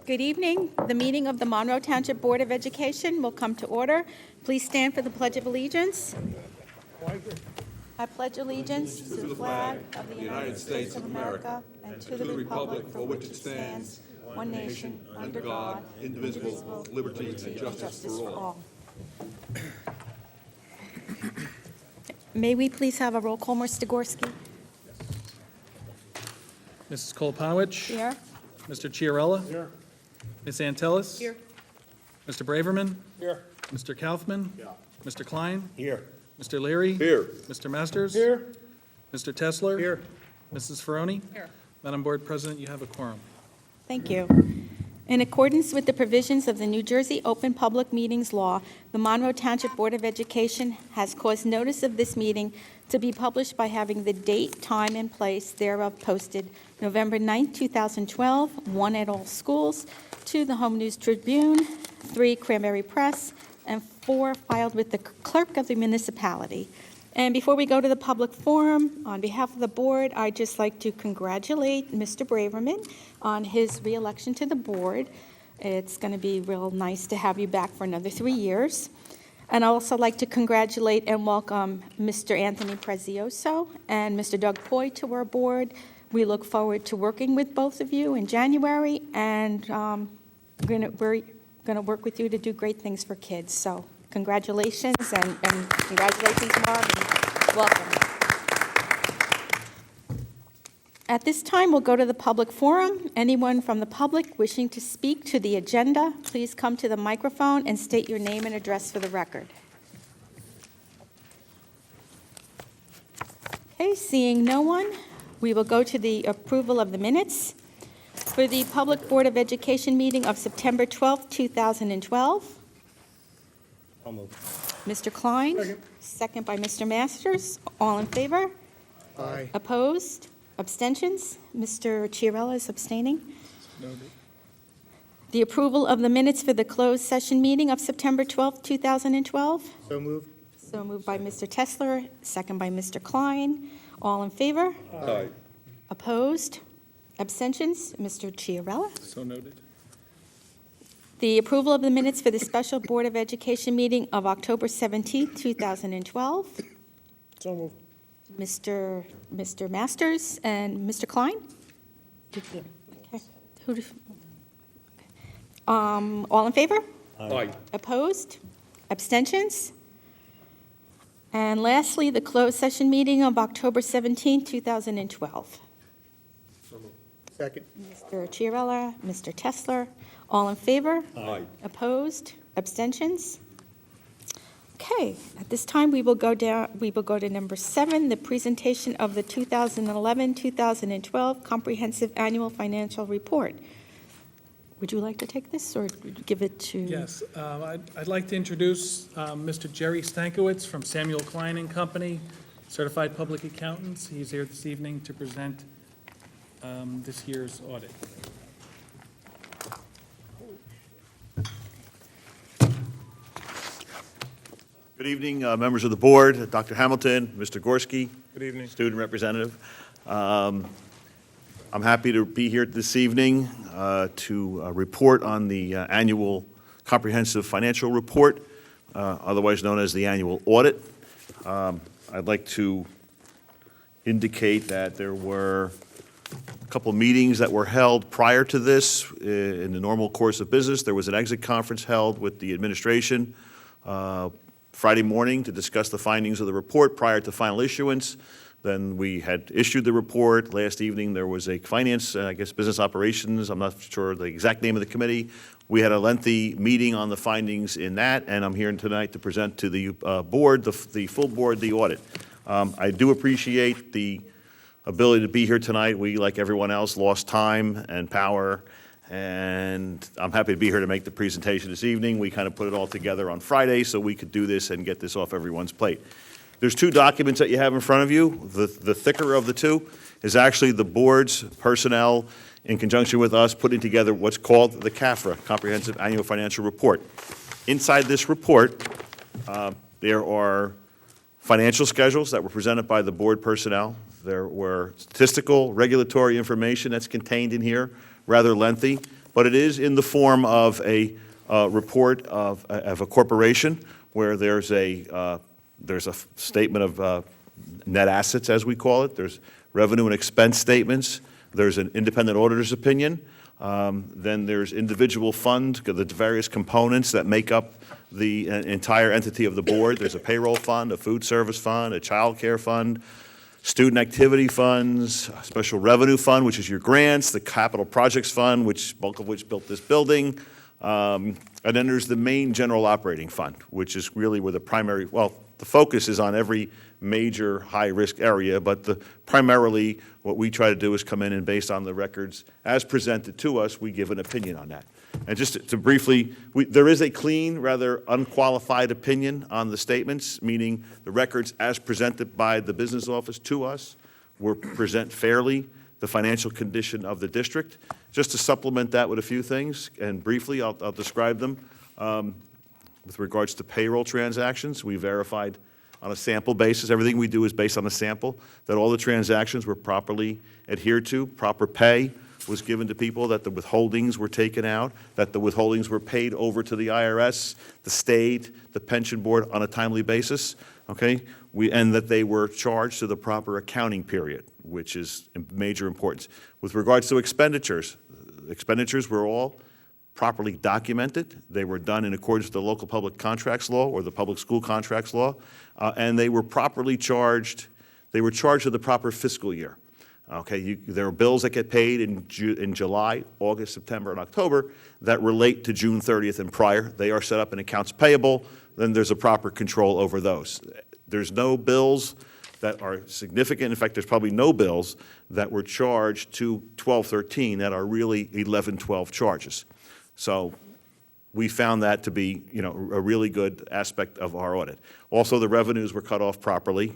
Good evening. The meeting of the Monroe Township Board of Education will come to order. Please stand for the Pledge of Allegiance. I pledge allegiance to the flag of the United States of America and to the republic for which it stands, one nation, under God, indivisible, liberty and justice for all. May we please have a roll call, Mr. Gorski? Mrs. Koloponowicz. Here. Mr. Chiarella. Here. Ms. Antelis. Here. Mr. Braverman. Here. Mr. Kaufman. Yeah. Mr. Klein. Here. Mr. Leary. Here. Mr. Masters. Here. Mr. Tesler. Here. Mrs. Ferroni. Here. Madam Board President, you have a quorum. Thank you. In accordance with the provisions of the New Jersey Open Public Meetings Law, the Monroe Township Board of Education has caused notice of this meeting to be published by having the date, time, and place thereof posted November 9, 2012, 1 at all schools, 2 the Home News Tribune, 3 Cranberry Press, and 4 filed with the clerk of the municipality. And before we go to the public forum, on behalf of the board, I'd just like to congratulate Mr. Braverman on his reelection to the board. It's going to be real nice to have you back for another 3 years. And I'd also like to congratulate and welcome Mr. Anthony Prezioso and Mr. Doug Poy to our board. We look forward to working with both of you in January, and we're going to work with you to do great things for kids. So congratulations, and congratulations, Mark, and welcome. At this time, we'll go to the public forum. Anyone from the public wishing to speak to the agenda, please come to the microphone and state your name and address for the record. Okay, seeing no one, we will go to the approval of the minutes for the Public Board of Education meeting of September 12th, 2012. I'll move. Mr. Klein, Second. second by Mr. Masters. All in favor? Aye. Opposed? Abstentions? Mr. Chiarella is abstaining. The approval of the minutes for the closed session meeting of September 12th, 2012. So moved. So moved by Mr. Tesler, second by Mr. Klein. All in favor? Aye. Opposed? Abstentions? Mr. Chiarella. So noted. The approval of the minutes for the special Board of Education meeting of October 17th, 2012. So moved. Mr. Masters and Mr. Klein? Okay. All in favor? Aye. Opposed? Abstentions? And lastly, the closed session meeting of October 17, 2012. Second. Mr. Chiarella, Mr. Tesler, all in favor? Aye. Opposed? Abstentions? Okay, at this time, we will go to number 7, the presentation of the 2011-2012 Comprehensive Annual Financial Report. Would you like to take this, or give it to? Yes, I'd like to introduce Mr. Jerry Stankiewicz from Samuel Klein and Company, Certified Public Accountants. He's here this evening to present this year's audit. Good evening, members of the board, Dr. Hamilton, Mr. Gorski. Good evening. Student representative. I'm happy to be here this evening to report on the annual comprehensive financial report, otherwise known as the annual audit. I'd like to indicate that there were a couple of meetings that were held prior to this in the normal course of business. There was an exit conference held with the administration Friday morning to discuss the findings of the report prior to final issuance. Then we had issued the report. Last evening, there was a finance, business operations, I'm not sure the exact name of the committee. We had a lengthy meeting on the findings in that, and I'm here tonight to present to the board, the full board, the audit. I do appreciate the ability to be here tonight. We, like everyone else, lost time and power, and I'm happy to be here to make the presentation this evening. We kind of put it all together on Friday so we could do this and get this off everyone's plate. There's 2 documents that you have in front of you. The thicker of the 2 is actually the board's personnel in conjunction with us putting together what's called the CAFRA, Comprehensive Annual Financial Report. Inside this report, there are financial schedules that were presented by the board personnel. There were statistical, regulatory information that's contained in here, rather lengthy, but it is in the form of a report of a corporation where there's a statement of net assets, as we call it. There's revenue and expense statements. There's an independent auditor's opinion. Then there's individual fund, the various components that make up the entire entity of the board. There's a payroll fund, a food service fund, a child care fund, student activity funds, a special revenue fund, which is your grants, the capital projects fund, bulk of which built this building. And then there's the main general operating fund, which is really where the focus is on every major high-risk area, but primarily what we try to do is come in and based on the records as presented to us, we give an opinion on that. And just to briefly, there is a clean, rather unqualified opinion on the statements, meaning the records as presented by the business office to us will present fairly the financial condition of the district. Just to supplement that with a few things, and briefly, I'll describe them. With regards to payroll transactions, we verified on a sample basis, everything we do is based on a sample, that all the transactions were properly adhered to, proper pay was given to people, that the withholdings were taken out, that the withholdings were paid over to the IRS, the state, the pension board on a timely basis, okay? And that they were charged to the proper accounting period, which is major importance. With regards to expenditures were all properly documented. They were done in accordance with the local public contracts law or the public school contracts law, and they were properly charged. They were charged to the proper fiscal year. Okay, there are bills that get paid in July, August, September, and October that relate to June 30th and prior. They are set up in accounts payable. Then there's a proper control over those. There's no bills that are significant. In fact, there's probably no bills that were charged to 1213 that are really 1112 charges. So we found that to be, a really good aspect of our audit. Also, the revenues were cut off properly.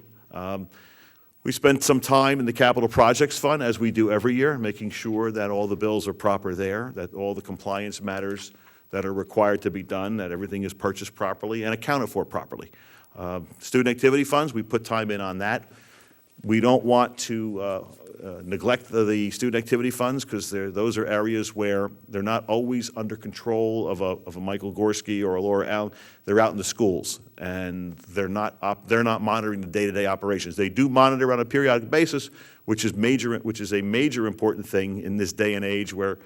We spent some time in the Capital Projects Fund, as we do every year, making sure that all the bills are proper there, that all the compliance matters that are required to be done, that everything is purchased properly and accounted for properly. Student activity funds, we put time in on that. We don't want to neglect the student activity funds because those are areas where they're not always under control of a Michael Gorski or a Laura Allen. They're out in the schools, and they're not monitoring the day-to-day operations. They do monitor on a periodic basis, which is a major important thing in this day and age where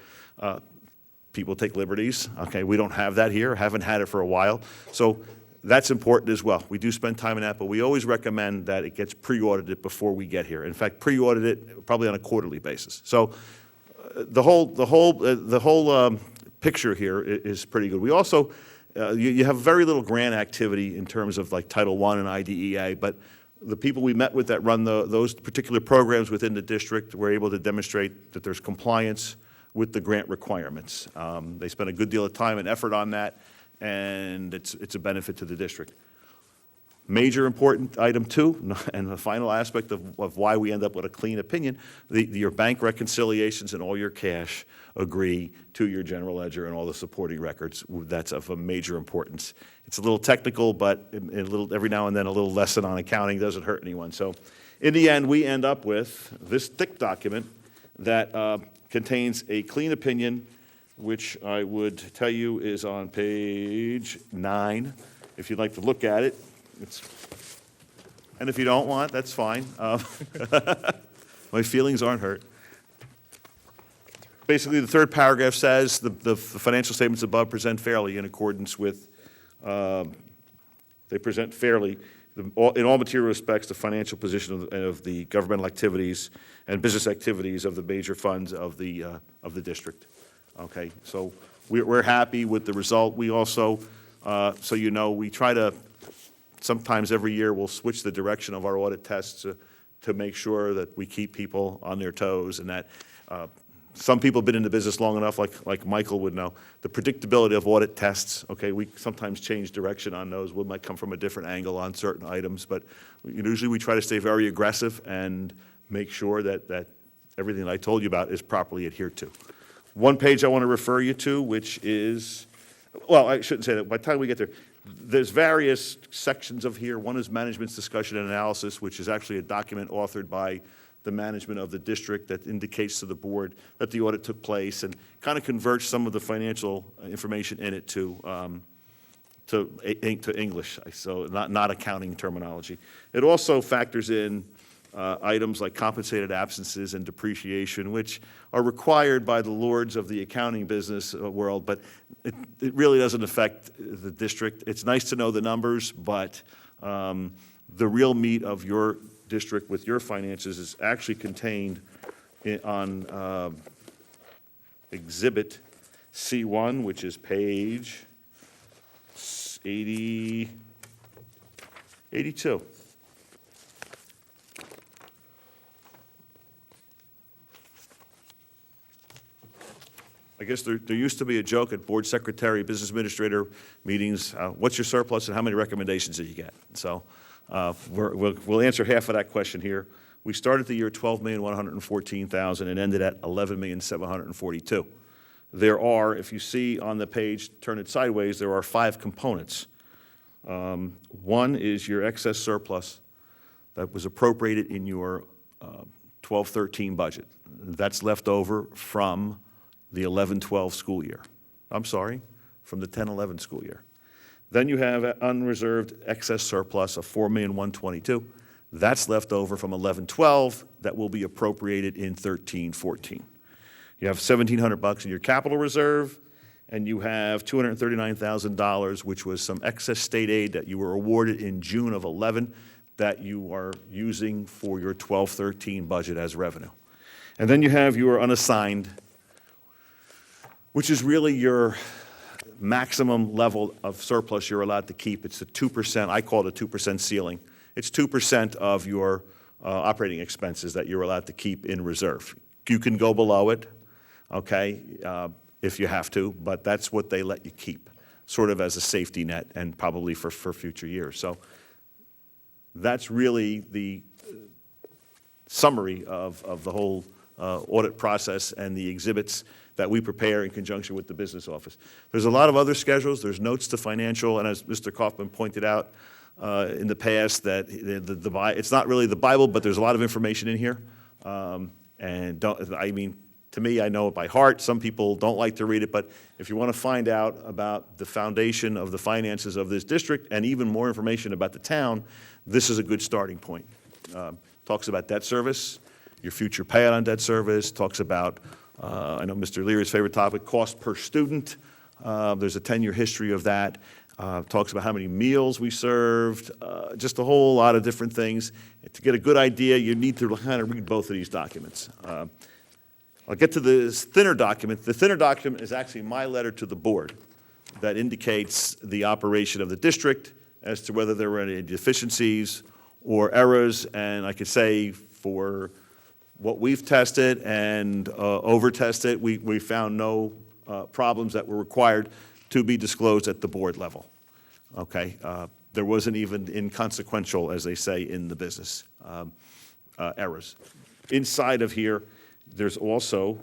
people take liberties. Okay, we don't have that here, haven't had it for a while. So that's important as well. We do spend time in that, but we always recommend that it gets pre-audited before we get here. In fact, pre-audit it probably on a quarterly basis. So the whole picture here is pretty good. We also you have very little grant activity in terms of like Title I and IDEA, but the people we met with that run those particular programs within the district were able to demonstrate that there's compliance with the grant requirements. They spent a good deal of time and effort on that, and it's a benefit to the district. Major important item two, and the final aspect of why we end up with a clean opinion, your bank reconciliations and all your cash agree to your general ledger and all the supporting records. That's of a major importance. It's a little technical, but every now and then a little lesson on accounting doesn't hurt anyone. So in the end, we end up with this thick document that contains a clean opinion, which I would tell you is on page 9, if you'd like to look at it. And if you don't want, that's fine. My feelings aren't hurt. Basically, the third paragraph says the financial statements above present fairly in accordance with, they present fairly, in all material respects, the financial position of the governmental activities and business activities of the major funds of the district. Okay, so we're happy with the result. We also, we try to, sometimes every year we'll switch the direction of our audit tests to make sure that we keep people on their toes, and that some people have been in the business long enough, like Michael would know, the predictability of audit tests, okay, we sometimes change direction on those. We might come from a different angle on certain items, but usually we try to stay very aggressive and make sure that everything that I told you about is properly adhered to. One page I want to refer you to, which is, well, I shouldn't say that. By the time we get there, there's various sections of here. One is management's discussion and analysis, which is actually a document authored by the management of the district that indicates to the board that the audit took place and kind of converts some of the financial information in it to English, so not accounting terminology. It also factors in items like compensated absences and depreciation, which are required by the lords of the accounting business world, but it really doesn't affect the district. It's nice to know the numbers, but the real meat of your district with your finances is actually contained on Exhibit C1, which is page 82. I guess there used to be a joke at board secretary, business administrator meetings, what's your surplus and how many recommendations did you get? So we'll answer half of that question here. We started the year $12,114,000 and ended at $11,742,000. There are, if you see on the page, turn it sideways, there are 5 components. One is your excess surplus that was appropriated in your 12-13 budget. That's left over from the 11-12 school year. I'm sorry, from the 10-11 school year. Then you have unreserved excess surplus of $4,122,000. That's left over from 11-12 that will be appropriated in 13-14. You have $1,700 in your capital reserve, and you have $239,000, which was some excess state aid that you were awarded in June of 11 that you are using for your 12-13 budget as revenue. And then you have your unassigned, which is really your maximum level of surplus you're allowed to keep. It's the 2%, I call it a 2% ceiling. It's 2% of your operating expenses that you're allowed to keep in reserve. You can go below it, okay, if you have to, but that's what they let you keep, sort of as a safety net and probably for future years. So that's really the summary of the whole audit process and the exhibits that we prepare in conjunction with the business office. There's a lot of other schedules. There's notes to financial, and as Mr. Kaufman pointed out in the past, that it's not really the Bible, but there's a lot of information in here. To me, I know it by heart. Some people don't like to read it, but if you want to find out about the foundation of the finances of this district and even more information about the town, this is a good starting point. Talks about debt service, your future payout on debt service, talks about, I know Mr. Leary's favorite topic, cost per student. There's a 10-year history of that. Talks about how many meals we served, just a whole lot of different things. To get a good idea, you need to kind of read both of these documents. I'll get to this thinner document. The thinner document is actually my letter to the board that indicates the operation of the district as to whether there were any deficiencies or errors. And I could say for what we've tested and over-tested, we found no problems that were required to be disclosed at the board level. Okay, there wasn't even inconsequential, as they say in the business, errors. Inside of here, there's also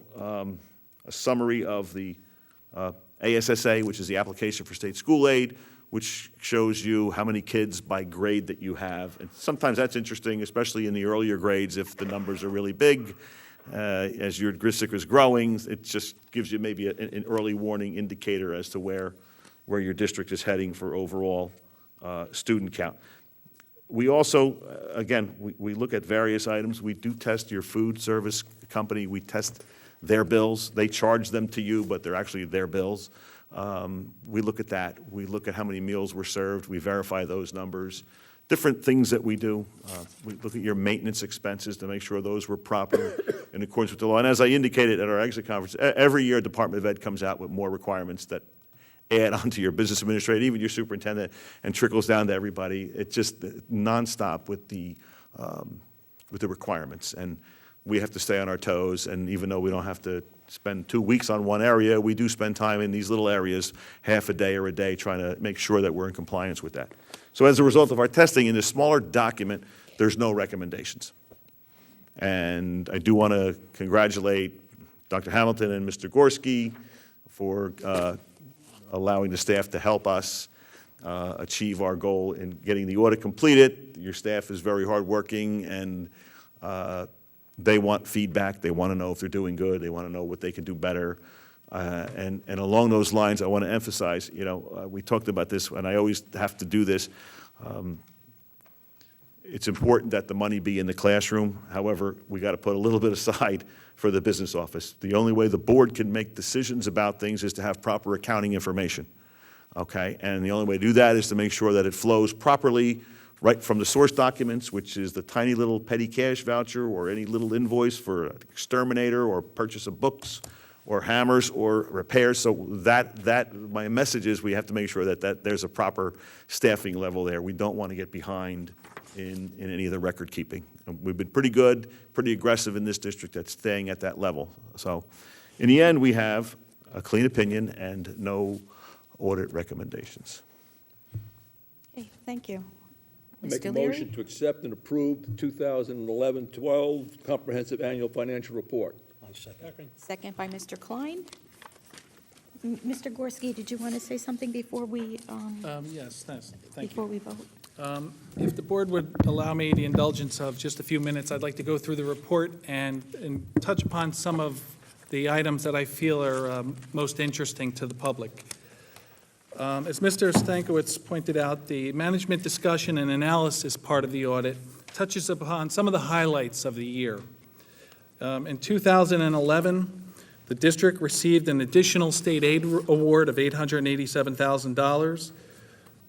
a summary of the ASSA, which is the application for state school aid, which shows you how many kids by grade that you have. And sometimes that's interesting, especially in the earlier grades, if the numbers are really big. As your district is growing, it just gives you maybe an early warning indicator as to where your district is heading for overall student count. We also, again, we look at various items. We do test your food service company. We test their bills. They charge them to you, but they're actually their bills. We look at that. We look at how many meals were served. We verify those numbers. Different things that we do. We look at your maintenance expenses to make sure those were proper in accordance with the law. And as I indicated at our exit conference, every year Department of Ed comes out with more requirements that add on to your business administrator, even your superintendent, and trickles down to everybody. It's just nonstop with the requirements. And we have to stay on our toes, and even though we don't have to spend 2 weeks on one area, we do spend time in these little areas, half a day or a day, trying to make sure that we're in compliance with that. So as a result of our testing, in this smaller document, there's no recommendations. And I do want to congratulate Dr. Hamilton and Mr. Gorski for allowing the staff to help us achieve our goal in getting the audit completed. Your staff is very hardworking, and They want feedback. They want to know if they're doing good. They want to know what they can do better. And along those lines, I want to emphasize, we talked about this, and I always have to do this. It's important that the money be in the classroom. However, we got to put a little bit aside for the business office. The only way the board can make decisions about things is to have proper accounting information, okay? And the only way to do that is to make sure that it flows properly right from the source documents, which is the tiny little petty cash voucher or any little invoice for an exterminator or purchase of books or hammers or repairs. So my message is we have to make sure that there's a proper staffing level there. We don't want to get behind in any of the record keeping. And we've been pretty good, pretty aggressive in this district at staying at that level. So in the end, we have a clean opinion and no audit recommendations. Okay, thank you. Make Mr. a Leary? motion to accept and approve the 2011-12 Comprehensive Annual Financial Report. Second by Mr. Klein. Mr. Gorski, did you want to say something before we, Yes, thank before you. we vote? If the board would allow me the indulgence of just a few minutes, I'd like to go through the report and touch upon some of the items that I feel are most interesting to the public. As Mr. Stankiewicz pointed out, the management discussion and analysis part of the audit touches upon some of the highlights of the year. In 2011, the district received an additional state aid award of $887,000,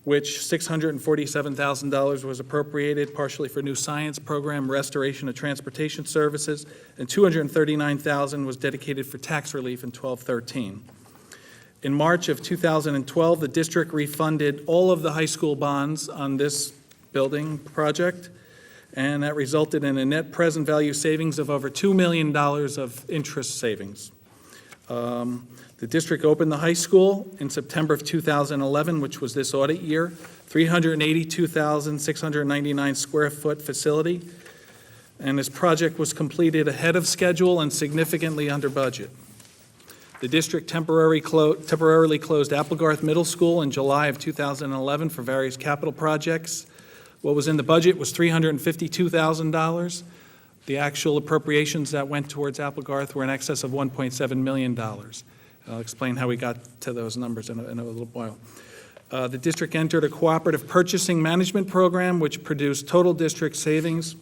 which $647,000 was appropriated partially for new science program, restoration of transportation services, and $239,000 was dedicated for tax relief in 12-13. In March of 2012, the district refunded all of the high school bonds on this building project, and that resulted in a net present value savings of over $2 million of interest savings. The district opened the high school in September of 2011, which was this audit year, 382,699 square foot facility, and this project was completed ahead of schedule and significantly under budget. The district temporarily closed Applegarth Middle School in July of 2011 for various capital projects. What was in the budget was $352,000. The actual appropriations that went towards Applegarth were in excess of $1.7 million. I'll explain how we got to those numbers in a little while. The district entered a cooperative purchasing management program, which produced total district savings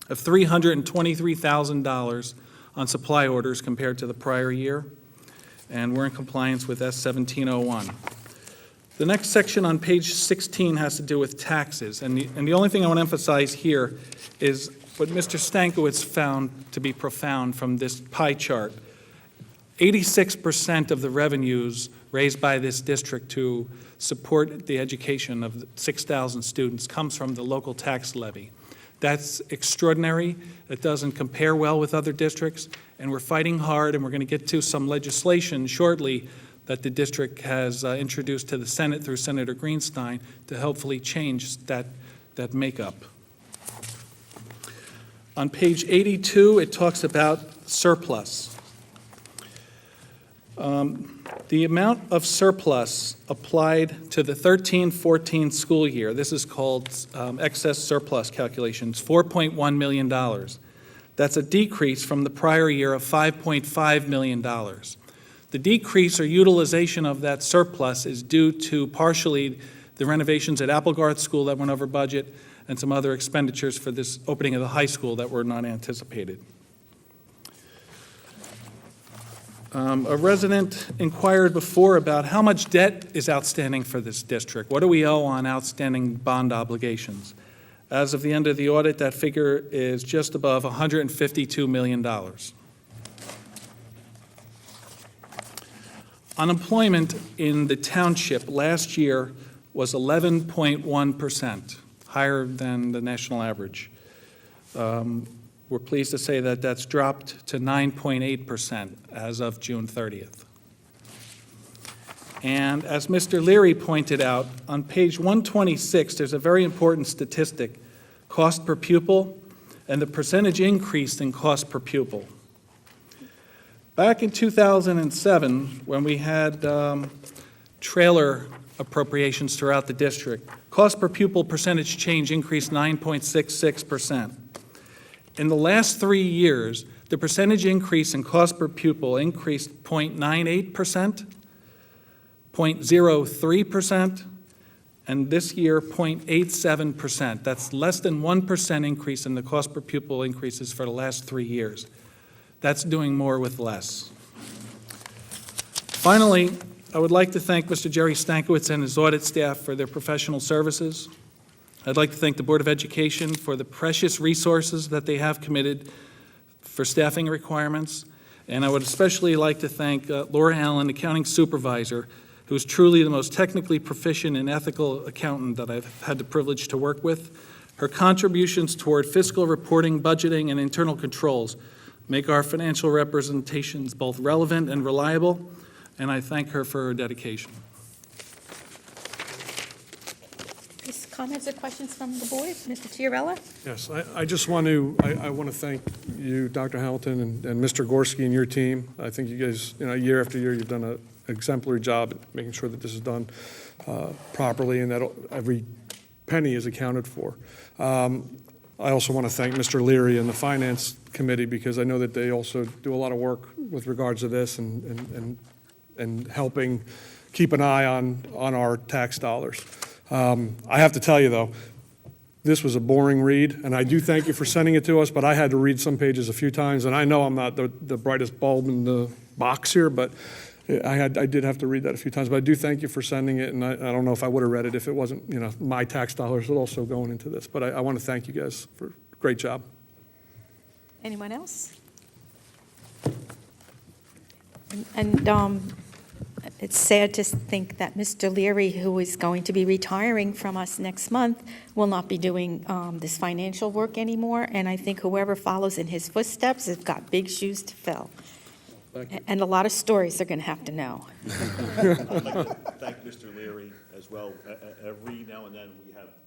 of $323,000 on supply orders compared to the prior year, and we're in compliance with S1701. The next section on page 16 has to do with taxes, and the only thing I want to emphasize here is what Mr. Stankiewicz found to be profound from this pie chart. 86% of the revenues raised by this district to support the education of 6,000 students comes from the local tax levy. That's extraordinary. It doesn't compare well with other districts, and we're fighting hard, and we're going to get to some legislation shortly that the district has introduced to the Senate through Senator Greenstein to hopefully change that makeup. On page 82, it talks about surplus. The amount of surplus applied to the 13-14 school year, this is called excess surplus calculations, $4.1 million. That's a decrease from the prior year of $5.5 million. The decrease or utilization of that surplus is due to partially the renovations at Applegarth School that went over budget and some other expenditures for this opening of the high school that were not anticipated. A resident inquired before about how much debt is outstanding for this district. What do we owe on outstanding bond obligations? As of the end of the audit, that figure is just above $152 million. Unemployment in the township last year was 11.1%, higher than the national average. We're pleased to say that that's dropped to 9.8% as of June 30th. And as Mr. Leary pointed out, on page 126, there's a very important statistic, cost per pupil, and the percentage increase in cost per pupil. Back in 2007, when we had trailer appropriations throughout the district, cost per pupil percentage change increased 9.66%. In the last 3 years, the percentage increase in cost per pupil increased 0.98%, 0.03%, and this year, 0.87%. That's less than 1% increase in the cost per pupil increases for the last 3 years. That's doing more with less. Finally, I would like to thank Mr. Jerry Stankiewicz and his audit staff for their professional services. I'd like to thank the Board of Education for the precious resources that they have committed for staffing requirements. And I would especially like to thank Laura Allen, accounting supervisor, who's truly the most technically proficient and ethical accountant that I've had the privilege to work with. Her contributions toward fiscal reporting, budgeting, and internal controls make our financial representations both relevant and reliable, and I thank her for her dedication. Is comments or questions from the board? Mr. Chiarella? Yes, I just want to, I want to thank you, Dr. Hamilton, and Mr. Gorski and your team. I think you guys, year after year, you've done an exemplary job at making sure that this is done properly and that every penny is accounted for. I also want to thank Mr. Leary and the Finance Committee because I know that they also do a lot of work with regards to this and helping keep an eye on our tax dollars. I have to tell you, though, this was a boring read, and I do thank you for sending it to us, but I had to read some pages a few times, and I know I'm not the brightest bulb in the box here, but I did have to read that a few times. But I do thank you for sending it, and I don't know if I would have read it if it wasn't, my tax dollars also going into this. But I want to thank you guys for a great job. Anyone else? And it's sad to think that Mr. Leary, who is going to be retiring from us next month, will not be doing this financial work anymore. And I think whoever follows in his footsteps has got big shoes to fill. Thank you. And a lot of stories they're going to have to know. I'd like to thank Mr. Leary as well. Every now and then,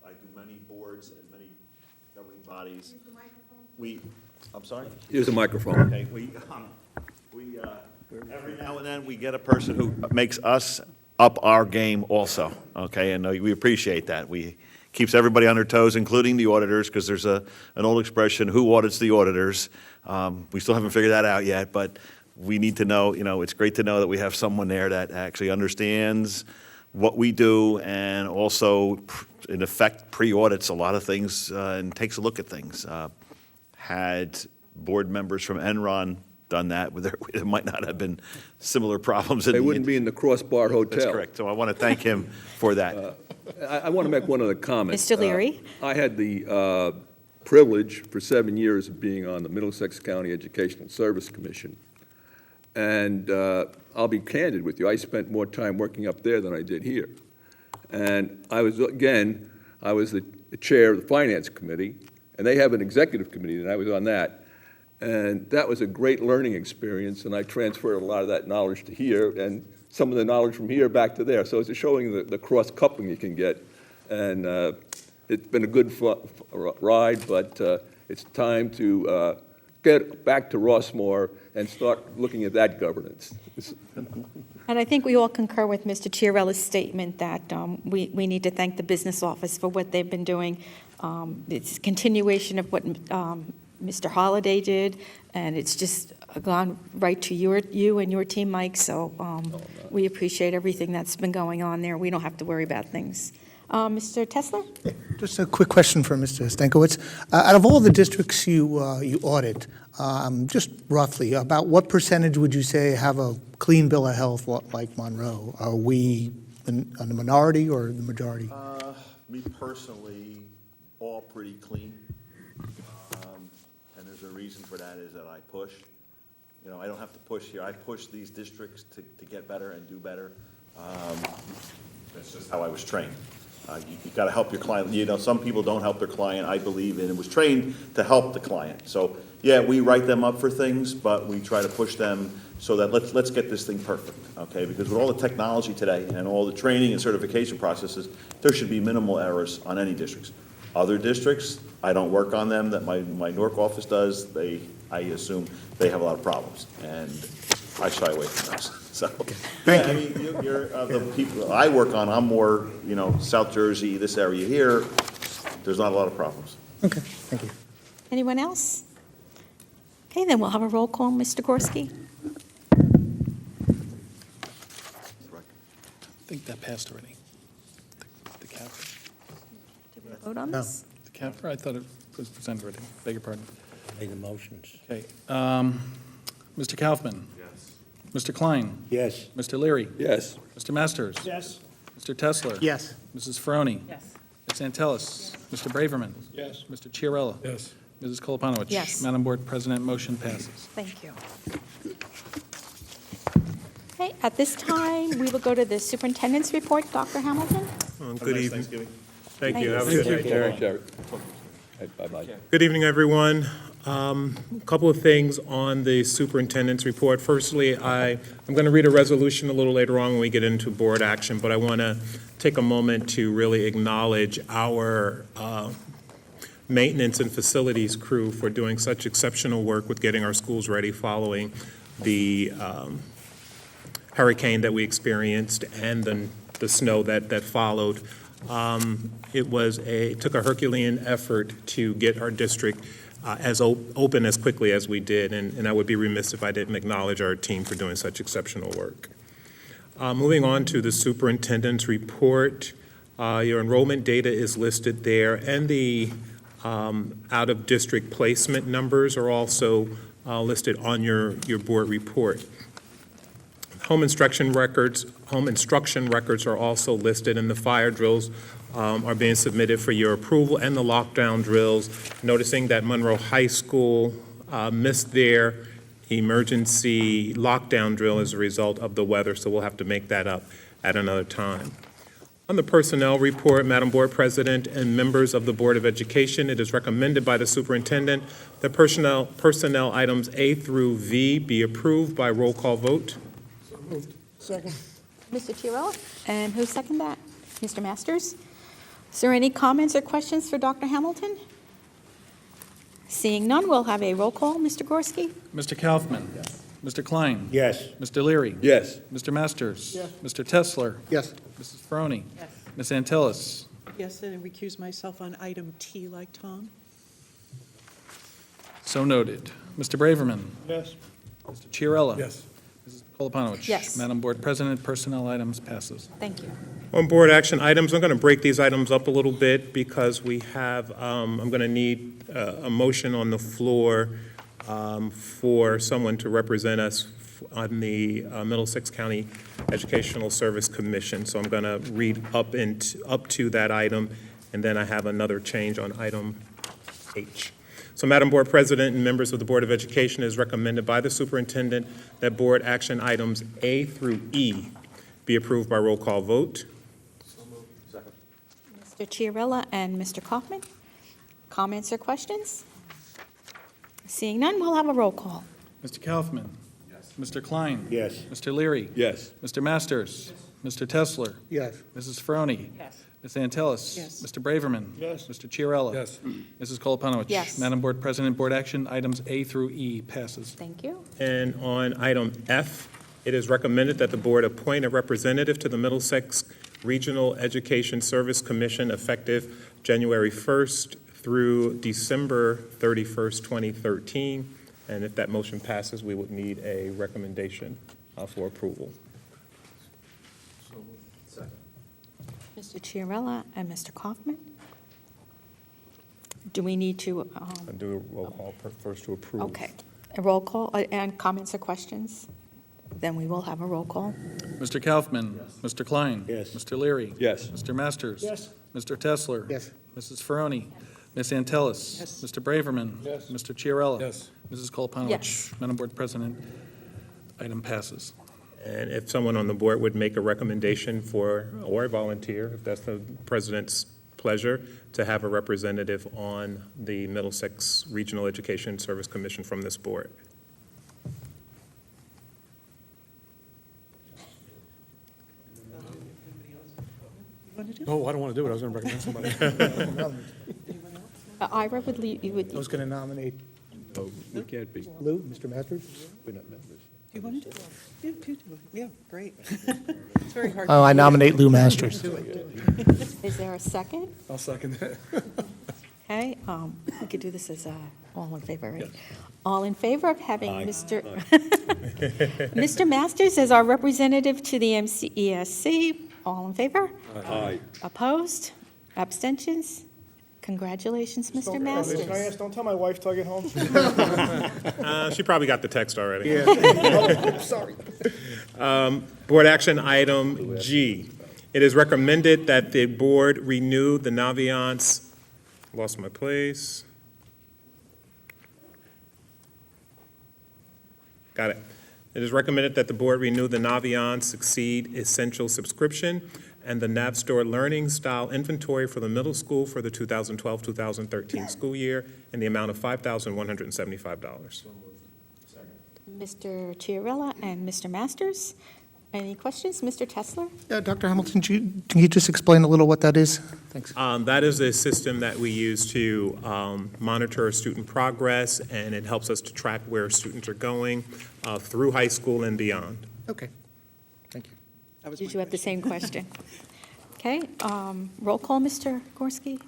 I do many boards and many governing bodies. I'm sorry? Here's a microphone. Okay, every now and then, we get a person who makes us up our game also, okay? And we appreciate that. Keeps everybody on their toes, including the auditors, because there's an old expression, who audits the auditors? We still haven't figured that out yet, but we need to know, it's great to know that we have someone there that actually understands what we do and also, in effect, pre-audits a lot of things and takes a look at things. Had board members from Enron done that, there might not have been similar problems. They wouldn't be in the Crossbar Hotel. That's correct. So I want to thank him for that. I want to make one other comment. Mr. Leary? I had the privilege for 7 years of being on the Middlesex County Educational Service Commission. And I'll be candid with you, I spent more time working up there than I did here. And I was the chair of the Finance Committee, and they have an executive committee, and I was on that. And that was a great learning experience, and I transferred a lot of that knowledge to here, and some of the knowledge from here back to there. So it's showing the cross-coupling you can get. And it's been a good ride, but it's time to get back to Rossmore and start looking at that governance. And I think we all concur with Mr. Chiarella's statement that we need to thank the business office for what they've been doing. It's a continuation of what Mr. Holliday did, and it's just gone right to you and your team, Mike, so we appreciate everything that's been going on there. We don't have to worry about things. Mr. Tesler? Just a quick question for Mr. Stankiewicz. Out of all the districts you audit, just roughly, about what percentage would you say have a clean bill of health like Monroe? Are we in the minority or the majority? Me personally, all pretty clean. And there's a reason for that is that I push. I don't have to push here. I push these districts to get better and do better. That's just how I was trained. You got to help your client. Some people don't help their client, I believe, and it was trained to help the client. So, yeah, we write them up for things, but we try to push them so that let's get this thing perfect, okay? Because with all the technology today and all the training and certification processes, there should be minimal errors on any districts. Other districts, I don't work on them, that my Newark office does. I assume they have a lot of problems, and I shy away from those. So, Thank you. I mean, you're the people I work on. I'm more, South Jersey, this area here. There's not a lot of problems. Okay, thank you. Anyone else? Okay, then we'll have a roll call. Mr. Gorski? I think that passed already. The cap, Vote on this? the cap, I thought it was presented already. Beg your pardon. Made the motions. Okay. Mr. Kaufman? Yes. Mr. Klein? Yes. Mr. Leary? Yes. Mr. Masters? Yes. Mr. Tesler? Yes. Mrs. Faroni? Yes. Ms. Antelis? Mr. Braverman? Yes. Mr. Chiarella? Yes. Mrs. Koloponowicz? Yes. Madam Board President, motion passes. Thank you. Okay, at this time, we will go to the superintendent's report. Dr. Hamilton? Good evening. Thank you. Have a Thanks. good night. Derek. Bye-bye. Good evening, everyone. A couple of things on the superintendent's report. Firstly, I'm going to read a resolution a little later on when we get into board action, but I want to take a moment to really acknowledge our maintenance and facilities crew for doing such exceptional work with getting our schools ready following the hurricane that we experienced and then the snow that followed. It took a Herculean effort to get our district as open as quickly as we did, and I would be remiss if I didn't acknowledge our team for doing such exceptional work. Moving on to the superintendent's report, your enrollment data is listed there, and the out-of-district placement numbers are also listed on your board report. Home instruction records are also listed, and the fire drills are being submitted for your approval, and the lockdown drills, noticing that Monroe High School missed their emergency lockdown drill as a result of the weather, so we'll have to make that up at another time. On the personnel report, Madam Board President and members of the Board of Education, it is recommended by the superintendent that personnel items A through V be approved by roll call vote. Second. Mr. Chiarella? And who seconded that? Mr. Masters? Is there any comments or questions for Dr. Hamilton? Seeing none, we'll have a roll call. Mr. Gorski? Mr. Kaufman? Yes. Mr. Klein? Yes. Mr. Leary? Yes. Mr. Masters? Yes. Mr. Tesler? Yes. Mrs. Faroni? Yes. Ms. Antelis? Yes, and recuse myself on item T like Tom. So noted. Mr. Braverman? Yes. Mr. Chiarella? Yes. Mrs. Koloponowicz? Yes. Madam Board President, personnel items passes. Thank you. On board action items, I'm going to break these items up a little bit because we have, I'm going to need a motion on the floor for someone to represent us on the Middlesex County Educational Service Commission. So I'm going to read up to that item, and then I have another change on item H. So, Madam Board President and members of the Board of Education, it is recommended by the superintendent that board action items A through E be approved by roll call vote. Mr. Chiarella and Mr. Kaufman? Comments or questions? Seeing none, we'll have a roll call. Mr. Kaufman? Yes. Mr. Klein? Yes. Mr. Leary? Yes. Mr. Masters? Mr. Tesler? Yes. Mrs. Faroni? Yes. Ms. Antelis? Yes. Mr. Braverman? Yes. Mr. Chiarella? Yes. Mrs. Koloponowicz? Yes. Madam Board President, board action, items A through E passes. Thank you. And on item F, it is recommended that the board appoint a representative to the Middlesex Regional Education Service Commission effective January 1st through December 31st, 2013. And if that motion passes, we would need a recommendation for approval. Mr. Chiarella and Mr. Kaufman? Do we need to, I'll do a roll call first to approve. okay, a roll call and comments or questions? Then we will have a roll call. Mr. Kaufman? Mr. Klein? Yes. Mr. Leary? Yes. Mr. Masters? Yes. Mr. Tesler? Yes. Mrs. Faroni? Ms. Antelis? Yes. Mr. Braverman? Yes. Mr. Chiarella? Yes. Mrs. Koloponowicz? Yes. Madam Board President, item passes. And if someone on the board would make a recommendation for, or a volunteer, if that's the president's pleasure, to have a representative on the Middlesex Regional Education Service Commission from this board. You want to do? Oh, I don't want to do it. I was going to recommend somebody. Anyone else? Ira would lead, you would, I was going to nominate Oh, we can't be. Lou, Mr. Masters. We're not members. Do you want to do it? Yeah, you do it. Yeah, great. It's very hard. Oh, I nominate Lou Masters. Do it. is there a second? I'll second that. Okay, we could do this as all in favor, right? All in favor of having Mr. Mr. Masters as our representative to the MCESC? All in favor? Aye. Opposed? Abstentions? Congratulations, Mr. Masters. Can I ask, don't tell my wife till I get home? She probably got the text already. Oh, sorry. Board action item G. It is recommended that the board renew the Naviance, lost my place. Got it. It is recommended that the board renew the Naviance Succeed Essential subscription and the NavStore Learning Style Inventory for the middle school for the 2012-2013 school year in the amount of $5,175. Mr. Chiarella and Mr. Masters, any questions? Mr. Tesler? Dr. Hamilton, can you just explain a little what that is? Thanks. That is a system that we use to monitor student progress, and it helps us to track where students are going through high school and beyond. Okay, thank you. Did you have the same question? Okay, roll call, Mr. Gorski?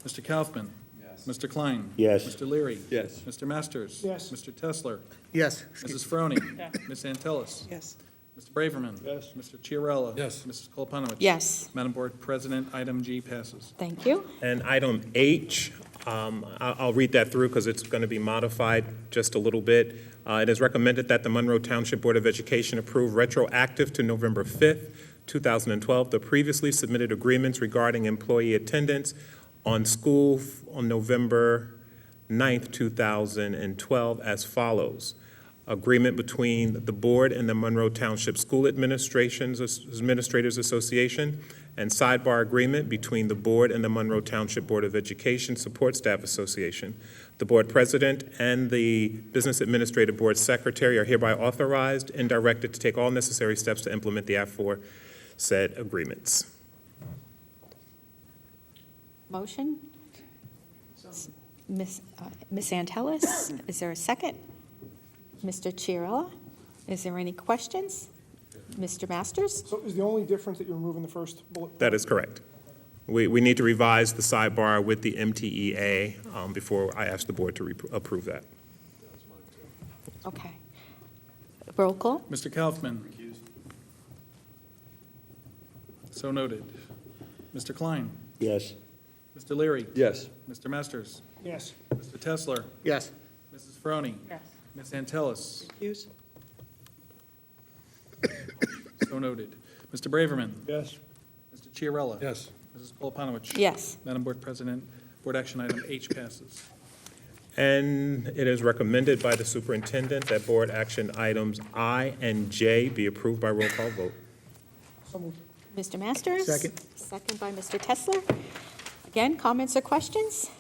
Mr. Kaufman. Yes. Mr. Klein. Yes. Mr. Leary. Yes. Mr. Masters. Yes. Mr. Tesler. Yes. Mrs. Froning. Ms. Antelis. Yes. Mr. Braverman. Yes. Mr. Chiarella. Yes. Mrs. Koloponowicz. Yes, Madam Board President, item G passes. thank you. And item H, I'll read that through because it's going to be modified just a little bit. It is recommended that the Monroe Township Board of Education approve retroactive to November 5th, 2012, the previously submitted agreements regarding employee attendance on school on November 9th, 2012 as follows. Agreement between the board and the Monroe Township School Administrators Association, and sidebar agreement between the board and the Monroe Township Board of Education Support Staff Association. The board president and the business administrative board secretary are hereby authorized and directed to take all necessary steps to implement the aforesaid agreements. Motion? Ms. Antelis, is there a second? Mr. Chiarella, is there any questions? Mr. Masters? So is the only difference that you're removing the first bullet? That is correct. We need to revise the sidebar with the MTEA before I ask the board to approve that. Okay. Roll call? Mr. Kaufman. So noted. Mr. Klein. Yes. Mr. Leary. Yes. Mr. Masters. Yes. Mr. Tesler. Yes. Mrs. Froning. Yes. Ms. Antelis. Use. So noted. Mr. Braverman. Yes. Mr. Chiarella. Yes. Mrs. Koloponowicz. Yes. Madam Board President, board action item H passes. And it is recommended by the superintendent that board action items I and J be approved by roll call vote. So moved. Mr. Masters? Second. Second by Mr. Tesler. Again, comments or questions?